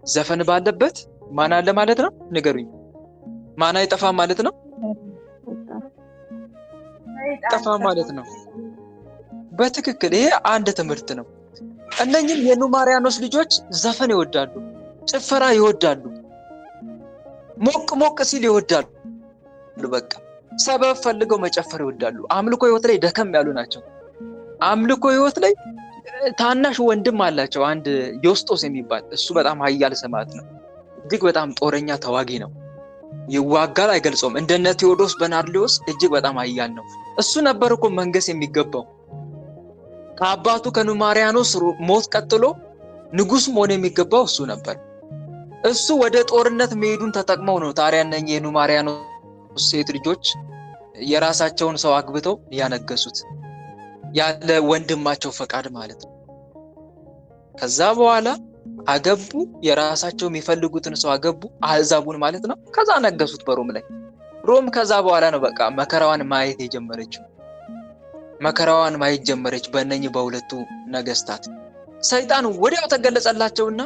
ዘፈን ባለበት ማን አለ ማለት ነው? ንገሩኝ። ማን አይጠፋም ማለት ነው? ጠፋ ማለት ነው። በትክክል ይሄ አንድ ትምህርት ነው። እነኚህም የኑማሪያኖስ ልጆች ዘፈን ይወዳሉ፣ ጭፈራ ይወዳሉ፣ ሞቅ ሞቅ ሲል ይወዳሉ። በቃ ሰበብ ፈልገው መጨፈር ይወዳሉ። አምልኮ ህይወት ላይ ደከም ያሉ ናቸው። አምልኮ ህይወት ላይ ታናሽ ወንድም አላቸው፣ አንድ ዮስጦስ የሚባል እሱ በጣም ኃያል ሰማዕት ነው። እጅግ በጣም ጦረኛ ተዋጊ ነው። ይዋጋል፣ አይገልጸውም። እንደነ ቴዎዶስ በናርሊዮስ እጅግ በጣም ኃያል ነው። እሱ ነበር እኮ መንገስ የሚገባው። ከአባቱ ከኑማሪያኖስ ሞት ቀጥሎ ንጉስ መሆን የሚገባው እሱ ነበር። እሱ ወደ ጦርነት መሄዱን ተጠቅመው ነው ታዲያ እነኚህ የኑማሪያኖስ ሴት ልጆች የራሳቸውን ሰው አግብተው ያነገሱት፣ ያለ ወንድማቸው ፈቃድ ማለት ነው። ከዛ በኋላ አገቡ፣ የራሳቸው የሚፈልጉትን ሰው አገቡ፣ አህዛቡን ማለት ነው። ከዛ ነገሱት በሮም ላይ። ሮም ከዛ በኋላ ነው በቃ መከራዋን ማየት የጀመረችው። መከራዋን ማየት ጀመረች በእነኚህ በሁለቱ ነገስታት። ሰይጣን ወዲያው ተገለጸላቸውና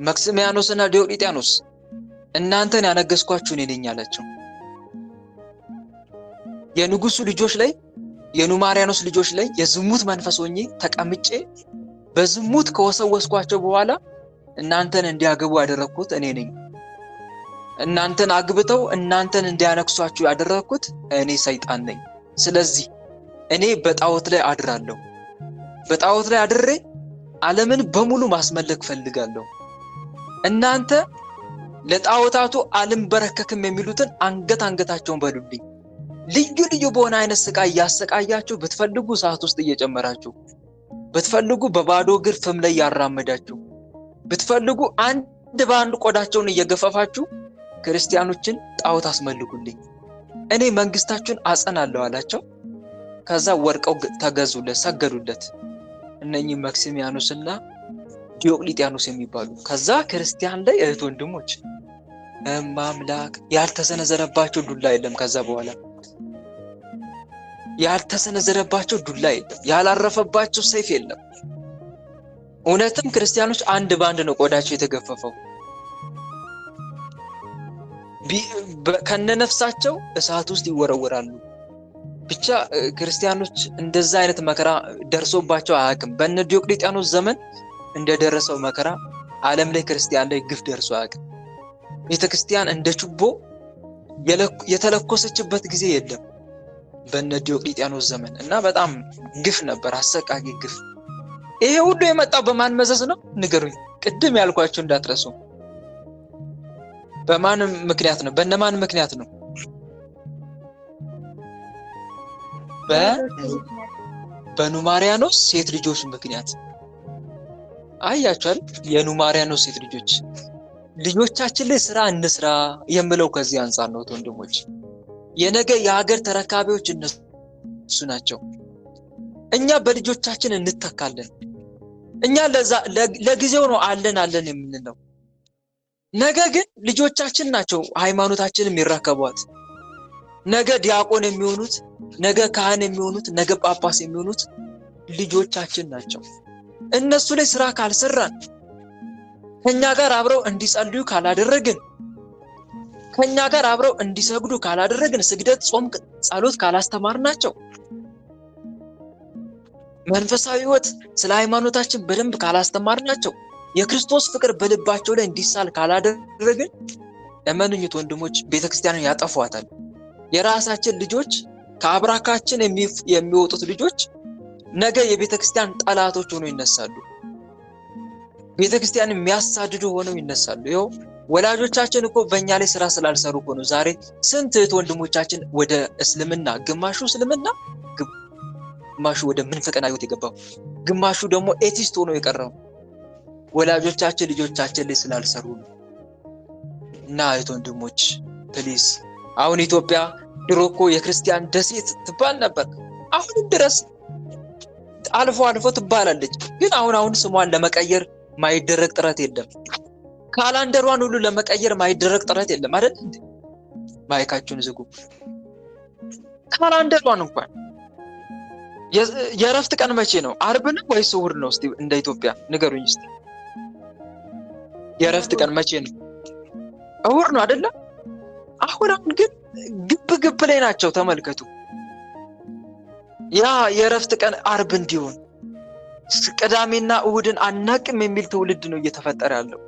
መክስሚያኖስና ዲዮቅልጥያኖስ እናንተን ያነገስኳችሁ እኔ ነኝ አላቸው። የንጉሱ ልጆች ላይ የኑማሪያኖስ ልጆች ላይ የዝሙት መንፈስ ሆኜ ተቀምጬ በዝሙት ከወሰወስኳቸው በኋላ እናንተን እንዲያገቡ ያደረኩት እኔ ነኝ። እናንተን አግብተው እናንተን እንዲያነክሷችሁ ያደረኩት እኔ ሰይጣን ነኝ። ስለዚህ እኔ በጣዖት ላይ አድራለሁ። በጣዖት ላይ አድሬ ዓለምን በሙሉ ማስመለክ ፈልጋለሁ። እናንተ ለጣዖታቱ አልንበረከክም የሚሉትን አንገታቸውን በሉልኝ። ልዩ ልዩ በሆነ አይነት ስቃይ እያሰቃያችሁ፣ ብትፈልጉ ሰዓት ውስጥ እየጨመራችሁ፣ ብትፈልጉ በባዶ እግር ፍም ላይ ያራመዳችሁ፣ ብትፈልጉ አንድ በአንድ ቆዳቸውን እየገፈፋችሁ ክርስቲያኖችን ጣዖት አስመልኩልኝ፣ እኔ መንግስታችሁን አጸናለሁ አላቸው። ከዛ ወርቀው ተገዙለት፣ ሰገዱለት እነኚህ መክሲሚያኖስና ዲዮቅልጥያኖስ የሚባሉ። ከዛ ክርስቲያን ላይ እህት ወንድሞች ማምላክ ያልተሰነዘረባቸው ዱላ የለም። ከዛ በኋላ ያልተሰነዘረባቸው ዱላ የለም፣ ያላረፈባቸው ሰይፍ የለም። እውነትም ክርስቲያኖች አንድ ባንድ ነው ቆዳቸው የተገፈፈው። ከነነፍሳቸው እሳት ውስጥ ይወረወራሉ። ብቻ ክርስቲያኖች እንደዛ አይነት መከራ ደርሶባቸው አያውቅም። በእነ ዲዮቅልጥያኖስ ዘመን እንደደረሰው መከራ ዓለም ላይ ክርስቲያን ላይ ግፍ ደርሶ አያውቅም። ቤተክርስቲያን እንደ ችቦ የተለኮሰችበት ጊዜ የለም በእነ ዲዮቅልጥያኖስ ዘመን እና በጣም ግፍ ነበር፣ አሰቃቂ ግፍ። ይሄ ሁሉ የመጣው በማን መዘዝ ነው? ንገሩኝ። ቅድም ያልኳችሁ እንዳትረሱ። በማን ምክንያት ነው? በእነማን ምክንያት ነው? በኑማሪያኖስ ሴት ልጆች ምክንያት። አያችኋል? የኑማሪያኖስ ሴት ልጆች ልጆቻችን ላይ ስራ እንስራ የምለው ከዚህ አንፃር ነው ወንድሞች። የነገ የሀገር ተረካቢዎች እነሱ ናቸው። እኛ በልጆቻችን እንተካለን። እኛ ለጊዜው ነው አለን የምንለው። ነገ ግን ልጆቻችን ናቸው ሃይማኖታችንን የሚረከቧት። ነገ ዲያቆን የሚሆኑት፣ ነገ ካህን የሚሆኑት፣ ነገ ጳጳስ የሚሆኑት ልጆቻችን ናቸው። እነሱ ላይ ስራ ካልሰራን፣ ከኛ ጋር አብረው እንዲጸልዩ ካላደረግን፣ ከኛ ጋር አብረው እንዲሰግዱ ካላደረግን፣ ስግደት፣ ጾም፣ ጸሎት ካላስተማርናቸው፣ መንፈሳዊ ህይወት ስለ ሃይማኖታችን በደንብ ካላስተማርናቸው፣ የክርስቶስ ፍቅር በልባቸው ላይ እንዲሳል ካላደረግን፣ እመኑኝት ወንድሞች ቤተክርስቲያንን ያጠፏታል። የራሳችን ልጆች ከአብራካችን የሚወጡት ልጆች ነገ የቤተክርስቲያን ጠላቶች ሆነው ይነሳሉ። ቤተክርስቲያን የሚያሳድዱ ሆነው ይነሳሉ። ይኸው ወላጆቻችን እኮ በእኛ ላይ ስራ ስላልሰሩ እኮ ነው ዛሬ ስንት እህት ወንድሞቻችን ወደ እስልምና፣ ግማሹ እስልምና፣ ግማሹ ወደ ምንፍቅና ህይወት የገባው፣ ግማሹ ደግሞ ኤቲስት ሆኖ የቀረው ወላጆቻችን ልጆቻችን ላይ ስላልሰሩ ነው። እና እህት ወንድሞች ፕሊዝ፣ አሁን ኢትዮጵያ ድሮ እኮ የክርስቲያን ደሴት ትባል ነበር። አሁንም ድረስ አልፎ አልፎ ትባላለች። ግን አሁን ስሟን ለመቀየር ማይደረግ ጥረት የለም። ካላንደሯን ሁሉ ለመቀየር ማይደረግ ጥረት የለም አይደል እንዴ? ማይካችሁን ዝጉ። ካላንደሯን እንኳን የእረፍት ቀን መቼ ነው? ዓርብ ነው ወይስ እሑድ ነው? እስቲ እንደ ኢትዮጵያ ንገሩኝ እስቲ። የእረፍት ቀን መቼ ነው? እሑድ ነው አይደለ? አሁን ግን ግብ ላይ ናቸው። ተመልከቱ። ያ የእረፍት ቀን ዓርብ እንዲሆን ቅዳሜና እሑድን አናቅም የሚል ትውልድ ነው እየተፈጠረ ያለው።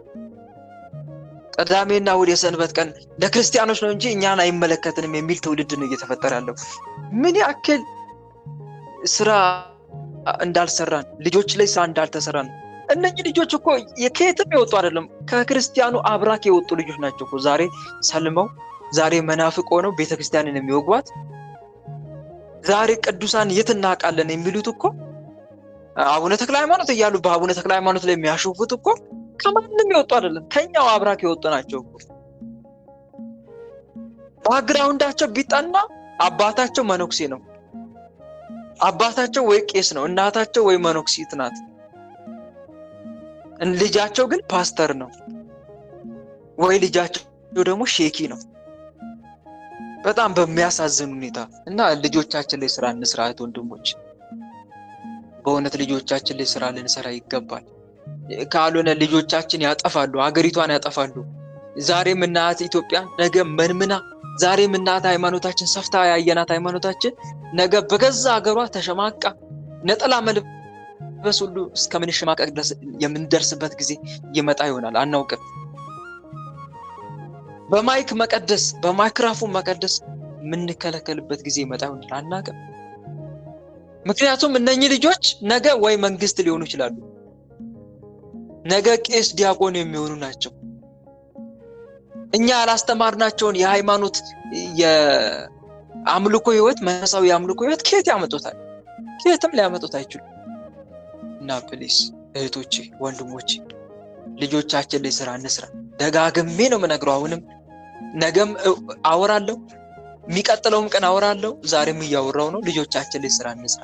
ቅዳሜና እሑድ የሰንበት ቀን ለክርስቲያኖች ነው እንጂ እኛን አይመለከትንም የሚል ትውልድ ነው እየተፈጠረ ያለው። ምን ያክል ስራ እንዳልሰራን፣ ልጆች ላይ ስራ እንዳልተሰራን። እነኚህ ልጆች እኮ ከየትም የወጡ አይደለም፣ ከክርስቲያኑ አብራክ የወጡ ልጆች ናቸው እኮ ዛሬ ሰልመው፣ ዛሬ መናፍቅ ሆነው ቤተክርስቲያንን የሚወጓት፣ ዛሬ ቅዱሳን የት እናውቃለን የሚሉት እኮ አቡነ ተክለ ሃይማኖት እያሉ በአቡነ ተክለ ሃይማኖት ላይ የሚያሾፉት እኮ ከማንም የወጡ አይደለም፣ ከኛው አብራክ የወጡ ናቸው እኮ። ባክግራውንዳቸው ቢጠና አባታቸው መነኩሴ ነው፣ አባታቸው ወይ ቄስ ነው፣ እናታቸው ወይ መነኩሲት ናት፣ ልጃቸው ግን ፓስተር ነው፣ ወይ ልጃቸው ደግሞ ሼኪ ነው። በጣም በሚያሳዝን ሁኔታ እና ልጆቻችን ላይ ስራ እንስራ ወንድሞች። በእውነት ልጆቻችን ላይ ስራ ልንሰራ ይገባል። ካልሆነ ልጆቻችን ያጠፋሉ፣ ሀገሪቷን ያጠፋሉ። ዛሬም እናት ኢትዮጵያ ነገ መንምና፣ ዛሬም እናት ሃይማኖታችን ሰፍታ ያየናት ሃይማኖታችን ነገ በገዛ ሀገሯ ተሸማቃ ነጠላ መልበስ ሁሉ እስከምንሸማቀቅ ድረስ የምንደርስበት ጊዜ ይመጣ ይሆናል። አናውቅም። በማይክ መቀደስ፣ በማይክራፎን መቀደስ የምንከለከልበት ጊዜ ይመጣ ይሆናል። አናውቅም። ምክንያቱም እነኚህ ልጆች ነገ ወይ መንግስት ሊሆኑ ይችላሉ፣ ነገ ቄስ ዲያቆን የሚሆኑ ናቸው። እኛ ያላስተማርናቸውን የሃይማኖት የአምልኮ ህይወት፣ መንፈሳዊ የአምልኮ ህይወት ከየት ያመጡታል? ከየትም ሊያመጡት አይችሉም። እና ፕሊስ እህቶቼ፣ ወንድሞቼ ልጆቻችን ላይ ስራ እንስራ። ደጋግሜ ነው የምነግረው። አሁንም ነገም አወራለሁ፣ የሚቀጥለውም ቀን አወራለሁ፣ ዛሬም እያወራው ነው። ልጆቻችን ላይ ስራ እንስራ።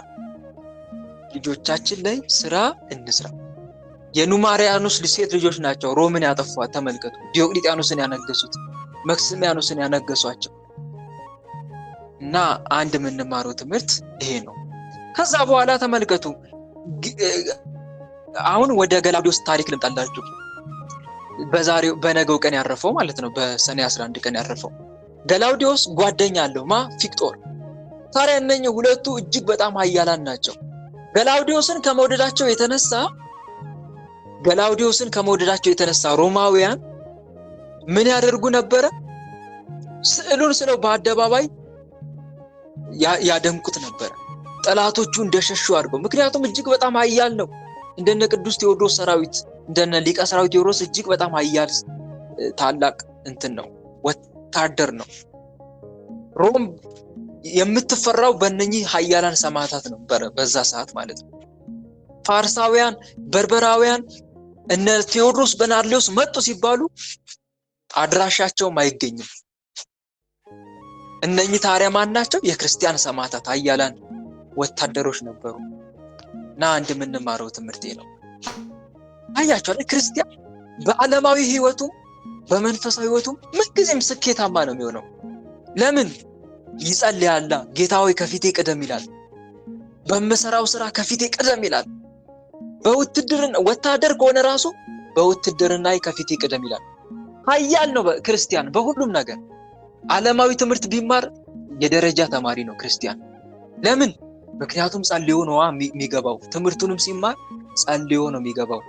ልጆቻችን ላይ ስራ እንስራ። የኑማሪያኖስ ሴት ልጆች ናቸው ሮምን ያጠፏት። ተመልከቱ። ዲዮቅልጥያኖስን ያነገሱት፣ መክስሚያኖስን ያነገሷቸው። እና አንድ የምንማረው ትምህርት ይሄ ነው። ከዛ በኋላ ተመልከቱ። አሁን ወደ ገላውዲዮስ ታሪክ ልምጣላችሁ። በነገው ቀን ያረፈው ማለት ነው፣ በሰኔ 11 ቀን ያረፈው ገላውዲዮስ ጓደኛ አለው። ፊቅጦር። ታዲያ እነኚህ ሁለቱ እጅግ በጣም ኃያላን ናቸው። ገላውዲዮስን ከመውደዳቸው የተነሳ ሮማውያን ምን ያደርጉ ነበረ? ስዕሉን ስለው በአደባባይ ያደምቁት ነበረ፣ ጠላቶቹ እንደሸሹ አድርገው። ምክንያቱም እጅግ በጣም ኃያል ነው። እንደነ ቅዱስ ቴዎድሮስ ሰራዊት፣ እንደነ ሊቀ ሰራዊት ቴዎድሮስ እጅግ በጣም ኃያል ታላቅ እንትን ነው፣ ወታደር ነው። ሮም የምትፈራው በእነኚህ ኃያላን ሰማዕታት ነበረ በዛ ሰዓት ማለት ነው። ፋርሳውያን፣ በርበራውያን እነ ቴዎድሮስ በናርሌዎስ መጡ ሲባሉ አድራሻቸውም አይገኝም። እነኚህ ታዲያ ማን ናቸው? የክርስቲያን ሰማዕታት ኃያላን ወታደሮች ነበሩ። እና አንድ የምንማረው ትምህርቴ ነው። አያችሁ አይደል? ክርስቲያን በዓለማዊ ህይወቱም በመንፈሳዊ ህይወቱም ምንጊዜም ስኬታማ ነው የሚሆነው። ለምን? ይጸልያል። ጌታ ሆይ ከፊቴ ቅደም ይላል። በመሰራው ስራ ከፊቴ ቅደም ይላል። በውትድርና ወታደር ከሆነ ራሱ በውትድርና ከፊቴ ቅደም ይላል። ኃያል ነው ክርስቲያን በሁሉም ነገር። ዓለማዊ ትምህርት ቢማር የደረጃ ተማሪ ነው ክርስቲያን። ለምን? ምክንያቱም ጸልዮ ነው የሚገባው። ትምህርቱንም ሲማር ጸልዮ ነው የሚገባው።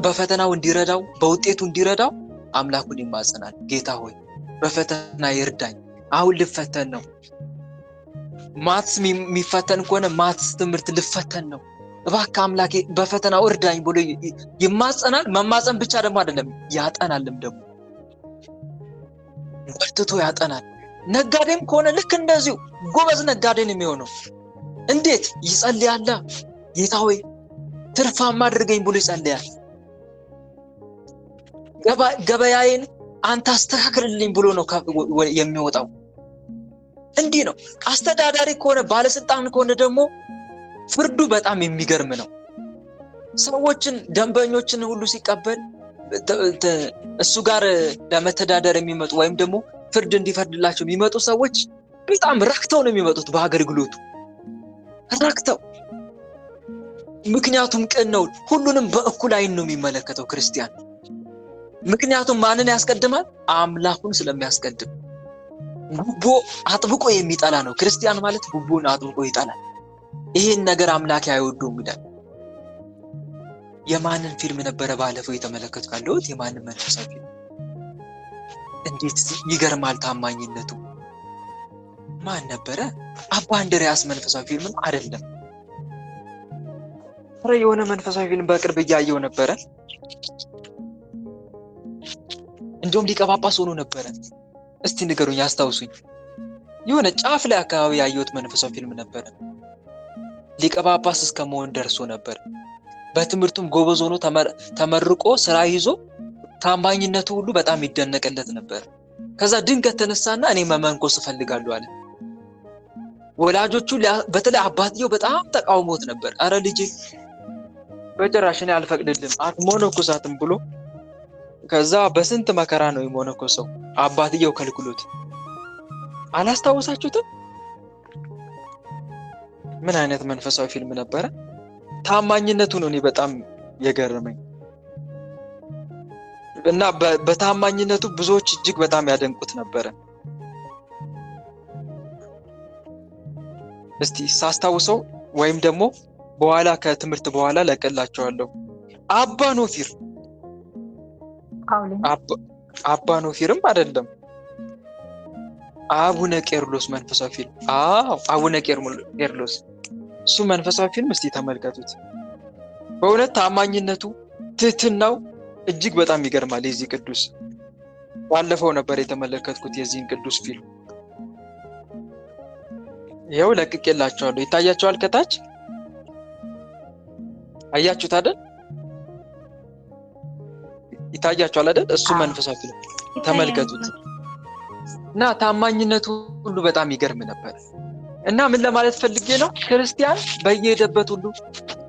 በፈተናው እንዲረዳው፣ በውጤቱ እንዲረዳው አምላኩን ይማጸናል። ጌታ ሆይ በፈተና ይርዳኝ፣ አሁን ልፈተን ነው። ማትስ የሚፈተን ከሆነ ማትስ ትምህርት ልፈተን ነው፣ እባክህ አምላኬ በፈተናው እርዳኝ ብሎ ይማጸናል። መማጸን ብቻ ደግሞ አይደለም፣ ያጠናልም ደግሞ በርትቶ ያጠናል። ነጋዴም ከሆነ ልክ እንደዚሁ ጎበዝ ነጋዴ ነው የሚሆነው። እንዴት? ይጸልያል። ጌታ ሆይ ትርፋማ አድርገኝ ብሎ ይጸልያል። ገበያዬን አንተ አስተካክልልኝ ብሎ ነው የሚወጣው። እንዲህ ነው። አስተዳዳሪ ከሆነ ባለስልጣን ከሆነ ደግሞ ፍርዱ በጣም የሚገርም ነው። ሰዎችን ደንበኞችን ሁሉ ሲቀበል እሱ ጋር ለመተዳደር የሚመጡ ወይም ደግሞ ፍርድ እንዲፈርድላቸው የሚመጡ ሰዎች በጣም ረክተው ነው የሚመጡት በአገልግሎቱ። ረክተው። ምክንያቱም ቅን ነው፣ ሁሉንም በእኩል አይን ነው የሚመለከተው ክርስቲያን። ምክንያቱም ማንን ያስቀድማል? አምላኩን ስለሚያስቀድም። ጉቦ አጥብቆ የሚጠላ ነው ክርስቲያን ማለት፣ ጉቦን አጥብቆ ይጠላል። ይሄን ነገር አምላክ አይወደውም ይላል። የማንን ፊልም ነበረ ባለፈው የተመለከቱ ካለሁት? የማንን መንፈሳዊ ፊልም? እንዴት ይገርማል ታማኝነቱ። ማን ነበረ? አባ እንድርያስ መንፈሳዊ ፊልም አይደለም። የሆነ መንፈሳዊ ፊልም በቅርብ እያየው ነበረ። እንደውም ሊቀ ጳጳስ ሆኖ ነበረ። እስቲ ንገሩኝ፣ አስታውሱኝ። የሆነ ጫፍ ላይ አካባቢ ያየሁት መንፈሳዊ ፊልም ነበረ። ሊቀ ጳጳስ እስከመሆን ደርሶ ነበር። በትምህርቱም ጎበዝ ሆኖ ተመርቆ ስራ ይዞ ታማኝነቱ ሁሉ በጣም ይደነቅለት ነበር። ከዛ ድንገት ተነሳና እኔ መመንኮስ እፈልጋለሁ አለ። ወላጆቹ በተለይ አባትየው በጣም ተቃውሞት ነበር። አረ ልጅ በጭራሽ እኔ አልፈቅድልም አትሞነኩሳትም ብሎ ከዛ በስንት መከራ ነው የሞነኮሰው። አባትየው ከልክሎት። አላስታውሳችሁትም? ምን አይነት መንፈሳዊ ፊልም ነበረ? ታማኝነቱ ነው እኔ በጣም የገረመኝ እና በታማኝነቱ ብዙዎች እጅግ በጣም ያደንቁት ነበረ። እስቲ ሳስታውሰው ወይም ደግሞ በኋላ ከትምህርት በኋላ ለቀላቸዋለሁ። አባ ኖፊር አባ ኖፊርም አይደለም፣ አቡነ ቄርሎስ መንፈሳዊ ፊልም። አቡነ ቄርሎስ እሱ መንፈሳዊ ፊልም እስቲ ተመልከቱት። በእውነት ታማኝነቱ፣ ትህትናው እጅግ በጣም ይገርማል። የዚህ ቅዱስ ባለፈው ነበር የተመለከትኩት የዚህን ቅዱስ ፊልም። ይኸው ለቅቄላችኋለሁ። ይታያችኋል ከታች አያችሁት አይደል? ይታያችኋል አይደል? እሱ መንፈሳዊ ፊልም ተመልከቱት እና ታማኝነቱ ሁሉ በጣም ይገርም ነበር። እና ምን ለማለት ፈልጌ ነው? ክርስቲያን በየሄደበት ሁሉ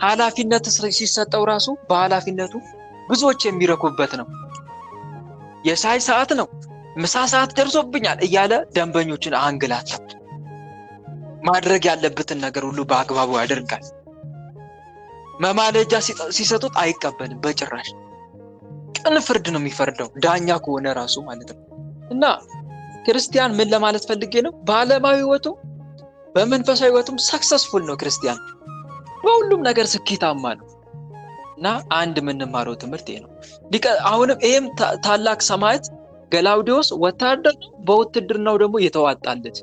ኃላፊነት ሲሰጠው ራሱ በኃላፊነቱ ብዙዎች የሚረኩበት ነው። የሻይ ሰዓት ነው፣ ምሳ ሰዓት ደርሶብኛል እያለ ደንበኞችን አንገላታ። ማድረግ ያለበትን ነገር ሁሉ በአግባቡ ያደርጋል። መማለጃ ሲሰጡት አይቀበልም በጭራሽ። ቅን ፍርድ ነው የሚፈርደው፣ ዳኛ ከሆነ ራሱ ማለት ነው። እና ክርስቲያን ምን ለማለት ፈልጌ ነው? በዓለማዊ ሕይወቱ በመንፈሳዊ ሕይወቱም ሰክሰስፉል ነው ክርስቲያን። በሁሉም ነገር ስኬታማ ነው። እና አንድ የምንማረው ትምህርት ይሄ ነው። አሁንም ይሄም ታላቅ ሰማዕት ገላውዲዮስ ወታደር ነው። በውትድርናው ደግሞ የተዋጣለት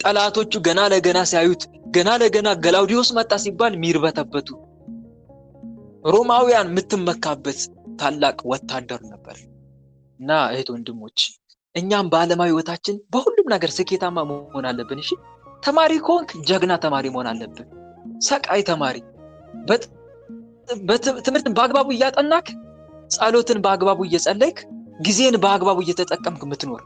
ጠላቶቹ ገና ለገና ሲያዩት ገና ለገና ገላውዲዮስ መጣ ሲባል ሚርበተበቱ ሮማውያን የምትመካበት ታላቅ ወታደር ነበር። እና እህት ወንድሞች እኛም በዓለማዊ ሕይወታችን በሁሉም ነገር ስኬታማ መሆን አለብን። እሺ ተማሪ ከሆንክ ጀግና ተማሪ መሆን አለብን። ሰቃይ ተማሪ ትምህርትን በአግባቡ እያጠናክ፣ ጸሎትን በአግባቡ እየጸለይክ፣ ጊዜን በአግባቡ እየተጠቀምክ የምትኖር።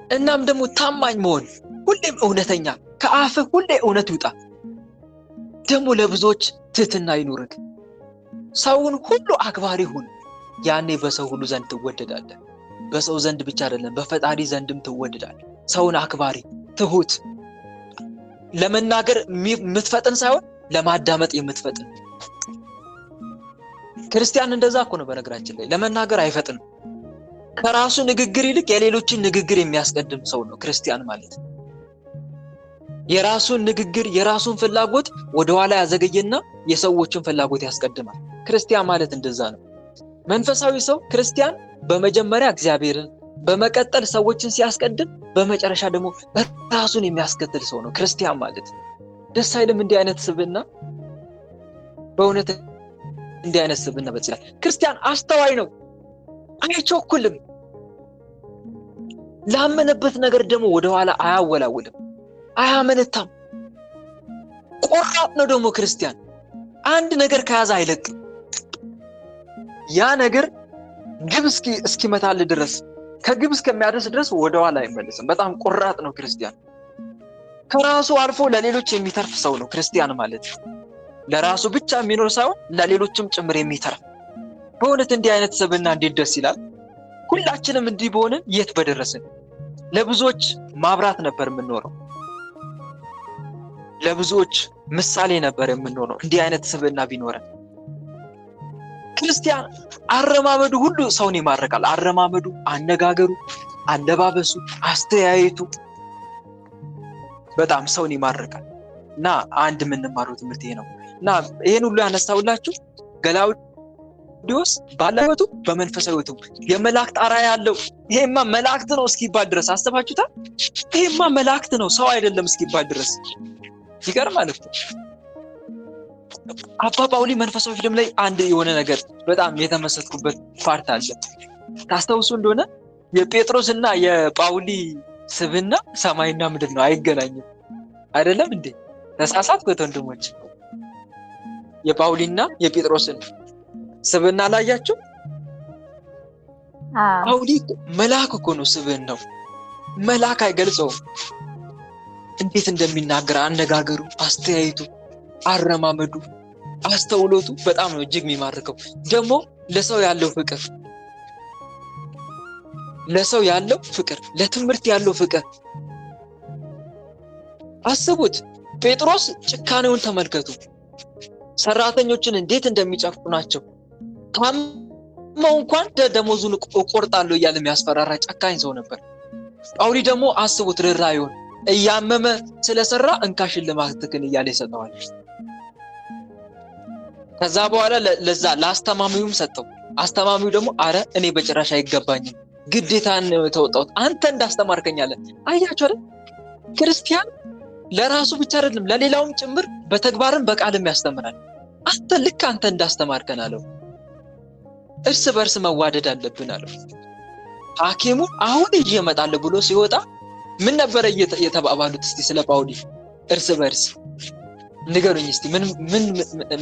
እናም ደግሞ ታማኝ መሆን፣ ሁሌም እውነተኛ፣ ከአፍህ ሁሌ እውነት ይውጣ። ደግሞ ለብዙዎች ትህትና ይኑርክ። ሰውን ሁሉ አክባሪ ሁን። ያኔ በሰው ሁሉ ዘንድ ትወደዳለህ። በሰው ዘንድ ብቻ አይደለም በፈጣሪ ዘንድም ትወደዳለህ። ሰውን አክባሪ፣ ትሁት፣ ለመናገር የምትፈጥን ሳይሆን ለማዳመጥ የምትፈጥን። ክርስቲያን እንደዛ እኮ ነው። በነገራችን ላይ ለመናገር አይፈጥንም። ከራሱ ንግግር ይልቅ የሌሎችን ንግግር የሚያስቀድም ሰው ነው ክርስቲያን ማለት። የራሱን ንግግር የራሱን ፍላጎት ወደኋላ ያዘገየና የሰዎችን ፍላጎት ያስቀድማል። ክርስቲያን ማለት እንደዛ ነው። መንፈሳዊ ሰው ክርስቲያን በመጀመሪያ እግዚአብሔርን፣ በመቀጠል ሰዎችን ሲያስቀድም፣ በመጨረሻ ደግሞ ራሱን የሚያስከትል ሰው ነው ክርስቲያን ማለት። ደስ አይልም እንዲህ አይነት ስብዕና? በእውነት እንዲህ አይነት ስብዕና በጽላል። ክርስቲያን አስተዋይ ነው፣ አይቸኩልም። ላመነበት ነገር ደግሞ ወደኋላ አያወላውልም፣ አያመነታም። ቆራጥ ነው ደግሞ ክርስቲያን። አንድ ነገር ከያዘ አይለቅም። ያ ነገር ግብ እስኪመታል ድረስ፣ ከግብ እስከሚያደርስ ድረስ ወደኋላ አይመለስም። በጣም ቆራጥ ነው ክርስቲያን። ከራሱ አልፎ ለሌሎች የሚተርፍ ሰው ነው ክርስቲያን ማለት። ለራሱ ብቻ የሚኖር ሳይሆን ለሌሎችም ጭምር የሚተርፍ። በእውነት እንዲህ አይነት ስብዕና እንዴት ደስ ይላል! ሁላችንም እንዲህ በሆንን የት በደረስን። ለብዙዎች ማብራት ነበር የምንኖረው። ለብዙዎች ምሳሌ ነበር የምንሆነው እንዲህ አይነት ስብዕና ቢኖረን። ክርስቲያን አረማመዱ ሁሉ ሰውን ይማርካል። አረማመዱ፣ አነጋገሩ፣ አለባበሱ፣ አስተያየቱ በጣም ሰውን ይማርካል። እና አንድ የምንማረው ትምህርት ይሄ ነው። እና ይሄን ሁሉ ያነሳውላችሁ ገላውዲዮስ ባለቤቱ በመንፈሳዊቱ የመላእክት አራያ ያለው ይሄማ መላእክት ነው እስኪባል ድረስ አስተባችሁታል። ይሄማ መላእክት ነው ሰው አይደለም እስኪባል ድረስ ይገርማል እኮ። አባ ጳውሊ መንፈሳዊ ፊልም ላይ አንድ የሆነ ነገር በጣም የተመሰጥኩበት ፓርት አለ። ታስታውሱ እንደሆነ የጴጥሮስና የጳውሊ ስብዕና ሰማይና ምድር ነው፣ አይገናኝም። አይደለም እንዴ? ተሳሳትኩት ወንድሞች። የጳውሊና የጴጥሮስን ስብዕና ላያችሁ። ጳውሊ መልአክ እኮ ነው ስብዕናው። መልአክ አይገልጸውም። እንዴት እንደሚናገር አነጋገሩ፣ አስተያየቱ፣ አረማመዱ፣ አስተውሎቱ በጣም ነው እጅግ የሚማርከው። ደግሞ ለሰው ያለው ፍቅር፣ ለሰው ያለው ፍቅር፣ ለትምህርት ያለው ፍቅር አስቡት። ጴጥሮስ ጭካኔውን ተመልከቱ። ሰራተኞችን እንዴት እንደሚጨቁናቸው ታመው እንኳን ደሞዙን እቆርጣለሁ እያለ የሚያስፈራራ ጨካኝ ሰው ነበር። ጳውሊ ደግሞ አስቡት ርኅራኄውን፣ እያመመ ስለሰራ እንካ ሽልማትህን እያለ ይሰጠዋል። ከዛ በኋላ ለዛ ለአስተማሚውም ሰጠው። አስተማሚው ደግሞ አረ እኔ በጭራሽ አይገባኝም፣ ግዴታን ተወጣሁት አንተ እንዳስተማርከኝ አለ። አያችሁ አይደል? ክርስቲያን ለራሱ ብቻ አይደለም ለሌላውም ጭምር በተግባርም በቃልም ያስተምራል። አንተ እንዳስተማርከን አለው። እርስ በርስ መዋደድ አለብን አለው። ሐኪሙ አሁን ይዤ እመጣለሁ ብሎ ሲወጣ ምን ነበር የተባባሉት? እስቲ ስለ ጳውሊ እርስ በርስ ንገሩኝ እስቲ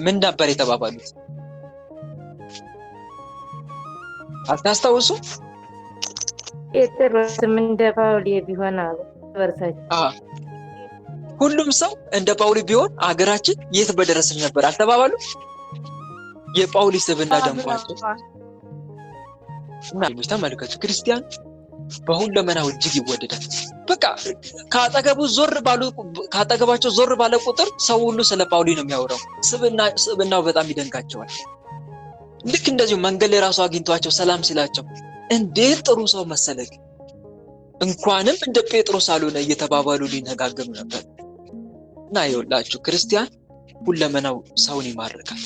ምን ነበር የተባባሉት? አታስታውሱ? ጴጥሮስም እንደ ጳውሊ ቢሆን አሉ በርሳቸው። ሁሉም ሰው እንደ ጳውሊ ቢሆን አገራችን የት በደረሰች ነበር አልተባባሉ? የጳውሊ ስብዕና ደምቋቸው እና ተመልከቱ። ክርስቲያን በሁለመናው እጅግ ይወደዳል። በቃ ካጠገባቸው ዞር ባለ ቁጥር ሰው ሁሉ ስለ ጳውሊ ነው የሚያወራው። ስብዕናው በጣም ይደንቃቸዋል። ልክ እንደዚሁ መንገድ ላይ ራሱ አግኝቷቸው ሰላም ሲላቸው እንዴት ጥሩ ሰው መሰለክ፣ እንኳንም እንደ ጴጥሮስ አልሆነ እየተባባሉ ሊነጋገሩ ነበር። እና ይኸውላችሁ ክርስቲያን ሁለመናው ሰውን ይማርካል፣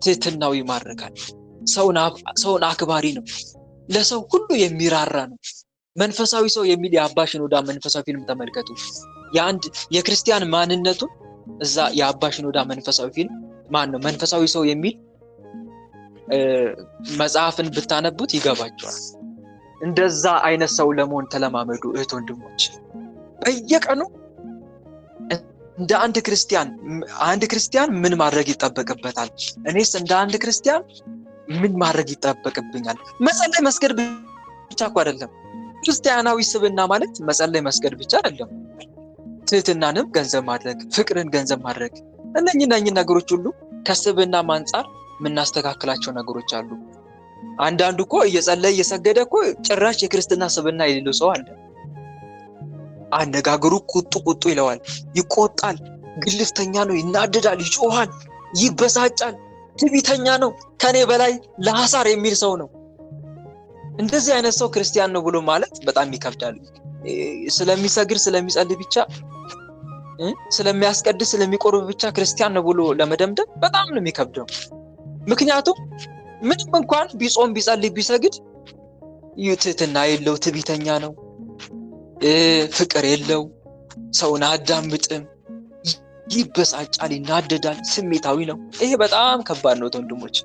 ትህትናው ይማርካል፣ ሰውን አክባሪ ነው፣ ለሰው ሁሉ የሚራራ ነው። መንፈሳዊ ሰው የሚል የአባ ሽኖዳ መንፈሳዊ ፊልም ተመልከቱ። የክርስቲያን ማንነቱን እዛ የአባ ሽኖዳ መንፈሳዊ ፊልም ነው መንፈሳዊ ሰው የሚል መጽሐፍን ብታነቡት ይገባቸዋል። እንደዛ አይነት ሰው ለመሆን ተለማመዱ እህት ወንድሞች። በየቀኑ እንደ አንድ ክርስቲያን ምን ማድረግ ይጠበቅበታል? እኔስ እንደ አንድ ክርስቲያን ምን ማድረግ ይጠበቅብኛል? መጸለይ መስገድ ብቻ እኮ አይደለም። ክርስቲያናዊ ስብዕና ማለት መጸለይ መስገድ ብቻ አይደለም። ትህትናንም ገንዘብ ማድረግ፣ ፍቅርን ገንዘብ ማድረግ፣ እነኚህ ነገሮች ሁሉ ከስብዕና አንጻር የምናስተካክላቸው ነገሮች አሉ። አንዳንዱ እኮ እየጸለየ እየሰገደ እኮ ጭራሽ የክርስትና ስብዕና የሌለው ሰው አለ። አነጋገሩ ቁጡ ይለዋል፣ ይቆጣል፣ ግልፍተኛ ነው፣ ይናደዳል፣ ይጮሃል፣ ይበሳጫል፣ ትዕቢተኛ ነው፣ ከኔ በላይ ለሐሳር የሚል ሰው ነው። እንደዚህ አይነት ሰው ክርስቲያን ነው ብሎ ማለት በጣም ይከብዳል። ስለሚሰግድ ስለሚጸልይ ብቻ ስለሚያስቀድስ ስለሚቆርብ ብቻ ክርስቲያን ነው ብሎ ለመደምደም በጣም ነው የሚከብደው። ምክንያቱም ምንም እንኳን ቢጾም ቢጸልይ ቢሰግድ ትህትና የለው፣ ትዕቢተኛ ነው፣ ፍቅር የለው፣ ሰውን አያዳምጥም፣ ይበሳጫል፣ ይናደዳል፣ ስሜታዊ ነው። ይሄ በጣም ከባድ ነው ወንድሞች።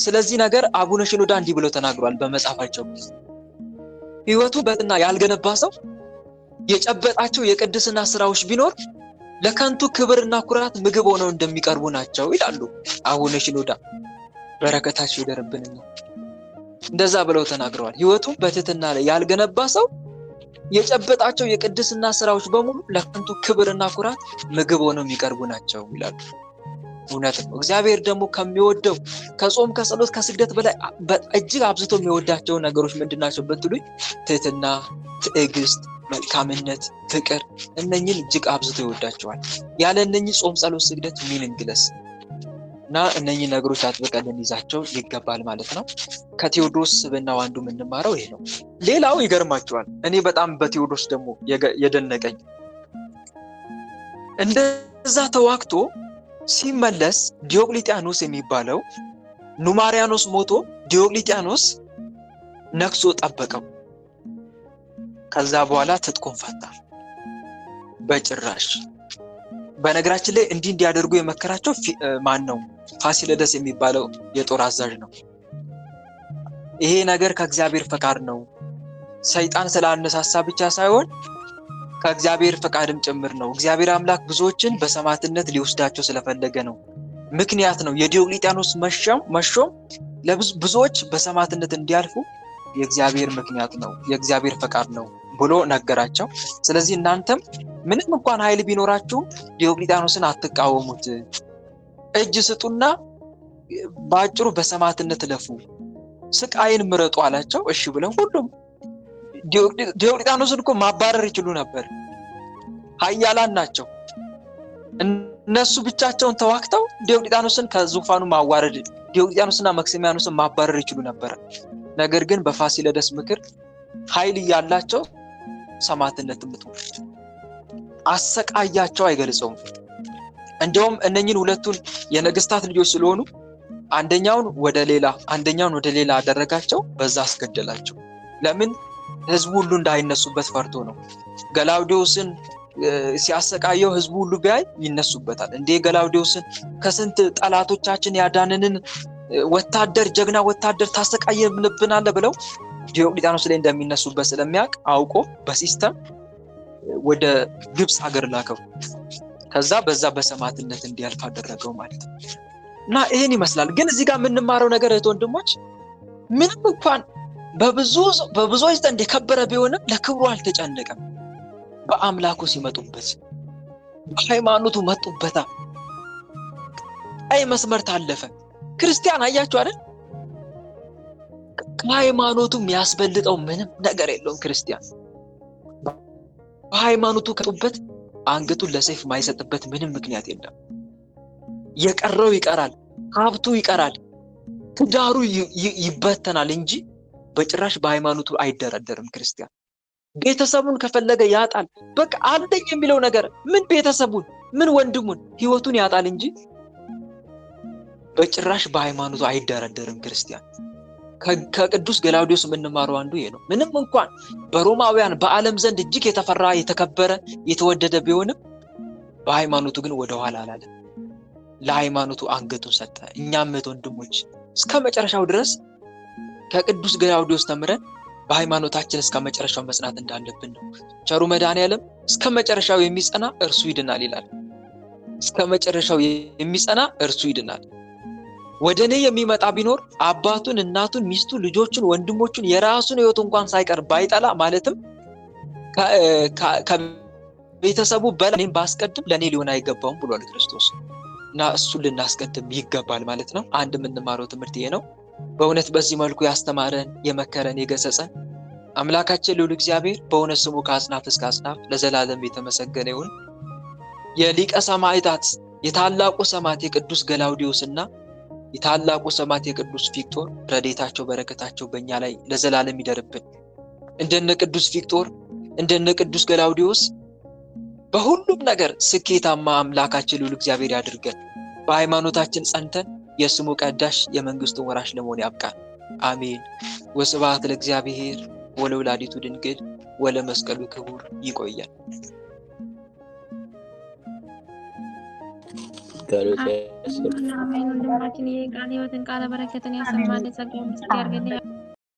ስለዚህ ነገር አቡነ ሽኖዳ እንዲህ ብለው ተናግሯል በመጽሐፋቸው። ሕይወቱ በትና ያልገነባ ሰው የጨበጣቸው የቅድስና ስራዎች ቢኖር ለከንቱ ክብርና ኩራት ምግብ ሆነው እንደሚቀርቡ ናቸው ይላሉ አቡነ ሽኖዳ። በረከታቸው ይደርብንና እንደዛ ብለው ተናግረዋል። ሕይወቱ በትህትና ላይ ያልገነባ ሰው የጨበጣቸው የቅድስና ስራዎች በሙሉ ለከንቱ ክብርና ኩራት ምግብ ሆነው የሚቀርቡ ናቸው ይላሉ። እውነት ነው። እግዚአብሔር ደግሞ ከሚወደው ከጾም ከጸሎት ከስግደት በላይ እጅግ አብዝቶ የሚወዳቸው ነገሮች ምንድናቸው ብትሉኝ ትህትና፣ ትዕግስት፣ መልካምነት፣ ፍቅር እነኚህን እጅግ አብዝቶ ይወዳቸዋል። ያለ እነኚህ ጾም፣ ጸሎት፣ ስግደት ሚኒንግለስ እና እነኚህ ነገሮች አጥብቀን ልንይዛቸው ይገባል ማለት ነው። ከቴዎድሮስ ስብዕናው አንዱ የምንማረው ይሄ ነው። ሌላው ይገርማቸዋል። እኔ በጣም በቴዎድሮስ ደግሞ የደነቀኝ እንደዛ ተዋግቶ ሲመለስ ዲዮቅሊጥያኖስ የሚባለው ኑማሪያኖስ ሞቶ ዲዮቅሊጥያኖስ ነክሶ ጠበቀው። ከዛ በኋላ ትጥቁን ፈታ። በጭራሽ በነገራችን ላይ እንዲህ እንዲያደርጉ የመከራቸው ማን ነው? ፋሲለደስ የሚባለው የጦር አዛዥ ነው። ይሄ ነገር ከእግዚአብሔር ፈቃድ ነው፣ ሰይጣን ስላነሳሳ ብቻ ሳይሆን ከእግዚአብሔር ፈቃድም ጭምር ነው። እግዚአብሔር አምላክ ብዙዎችን በሰማዕትነት ሊወስዳቸው ስለፈለገ ነው። ምክንያት ነው። የዲዮቅሊጥያኖስ መሾም ለብዙዎች በሰማዕትነት እንዲያልፉ የእግዚአብሔር ምክንያት ነው፣ የእግዚአብሔር ፈቃድ ነው ብሎ ነገራቸው። ስለዚህ እናንተም ምንም እንኳን ኃይል ቢኖራችሁ ዲዮቅሊጥያኖስን አትቃወሙት፣ እጅ ስጡና ባጭሩ በሰማዕትነት ለፉ፣ ስቃይን ምረጡ አላቸው። እሺ ብለው ሁሉም ዲዮቅሊጥያኖስን እኮ ማባረር ይችሉ ነበር፣ ኃያላን ናቸው። እነሱ ብቻቸውን ተዋክተው ዲዮቅሊጥያኖስን ከዙፋኑ ማዋረድ፣ ዲዮቅሊጥያኖስና መክሲሚያኖስን ማባረር ይችሉ ነበር። ነገር ግን በፋሲለደስ ምክር ኃይል ያላቸው ሰማዕትነት ምትወስድ አሰቃያቸው፣ አይገልጸውም። እንደውም እነኚህን ሁለቱን የነገስታት ልጆች ስለሆኑ አንደኛውን ወደ ሌላ አደረጋቸው፣ በዛ አስገደላቸው። ለምን? ህዝቡ ሁሉ እንዳይነሱበት ፈርቶ ነው። ገላውዴዎስን ሲያሰቃየው ህዝቡ ሁሉ ቢያይ ይነሱበታል። እንዴ ገላውዴዎስን ከስንት ጠላቶቻችን ያዳነንን ወታደር፣ ጀግና ወታደር ታሰቃየብናለህ ብለው ዲዮቅሊጥያኖስ ላይ እንደሚነሱበት ስለሚያውቅ አውቆ በሲስተም ወደ ግብጽ ሀገር ላከው። ከዛ በዛ በሰማዕትነት እንዲያልፍ አደረገው ማለት ነው። እና ይሄን ይመስላል። ግን እዚህ ጋር የምንማረው ነገር እህት ወንድሞች፣ ምንም እንኳን በብዙዎች ዘንድ የከበረ ቢሆንም ለክብሩ አልተጨነቀም። በአምላኩ ሲመጡበት፣ በሃይማኖቱ መጡበታ፣ አይ መስመር ታለፈ። ክርስቲያን አያችሁ አይደል? ከሃይማኖቱ የሚያስበልጠው ምንም ነገር የለውም። ክርስቲያን በሃይማኖቱ ከጡበት አንገቱን ለሰይፍ ማይሰጥበት ምንም ምክንያት የለም። የቀረው ይቀራል፣ ሀብቱ ይቀራል፣ ትዳሩ ይበተናል እንጂ በጭራሽ በሃይማኖቱ አይደረደርም። ክርስቲያን ቤተሰቡን ከፈለገ ያጣል። በቃ አለኝ የሚለው ነገር ምን ቤተሰቡን፣ ምን ወንድሙን፣ ህይወቱን ያጣል እንጂ በጭራሽ በሃይማኖቱ አይደረደርም። ክርስቲያን ከቅዱስ ገላውዴዎስ የምንማረው አንዱ ይሄ ነው። ምንም እንኳን በሮማውያን በዓለም ዘንድ እጅግ የተፈራ የተከበረ የተወደደ ቢሆንም በሃይማኖቱ ግን ወደኋላ አላለም። ለሃይማኖቱ አንገቱን ሰጠ። እኛም እህት ወንድሞች እስከ መጨረሻው ድረስ ከቅዱስ ገላውዴዎስ ተምረን በሃይማኖታችን እስከ መጨረሻው መጽናት እንዳለብን ነው። ቸሩ መድኃኔዓለም እስከ መጨረሻው የሚጸና እርሱ ይድናል ይላል። እስከ መጨረሻው የሚጸና እርሱ ይድናል። ወደኔ የሚመጣ ቢኖር አባቱን፣ እናቱን፣ ሚስቱን፣ ልጆቹን፣ ወንድሞቹን የራሱን ህይወት እንኳን ሳይቀር ባይጠላ ማለትም ከቤተሰቡ በላይ እኔም ባስቀድም ለኔ ሊሆን አይገባውም ብሏል ክርስቶስ። እና እሱን ልናስቀድም ይገባል ማለት ነው። አንድ የምንማረው ትምህርት ይሄ ነው። በእውነት በዚህ መልኩ ያስተማረን፣ የመከረን፣ የገሰጸን አምላካችን ልዑል እግዚአብሔር በእውነት ስሙ ከአጽናፍ እስከ አጽናፍ ለዘላለም የተመሰገነ ይሁን። የሊቀ ሰማዕታት የታላቁ ሰማዕት የቅዱስ ገላውዴዎስና የታላቁ ሰማዕት የቅዱስ ቪክቶር ረድኤታቸው በረከታቸው በእኛ ላይ ለዘላለም ይደርብን። እንደነ ቅዱስ ቪክቶር እንደነ ቅዱስ ገላውዴዎስ በሁሉም ነገር ስኬታማ አምላካችን ልዑል እግዚአብሔር ያድርገን። በሃይማኖታችን ጸንተን የስሙ ቀዳሽ የመንግስቱ ወራሽ ለመሆን ያብቃን። አሜን። ወስብሐት ለእግዚአብሔር ወለወላዲቱ ድንግል ወለመስቀሉ ክቡር። ይቆያል። አሜን። ወንድማችን የቃል ሕይወትን ቃለ በረከትን ያሰማልን፣ ጸጋውን ያድርግልን።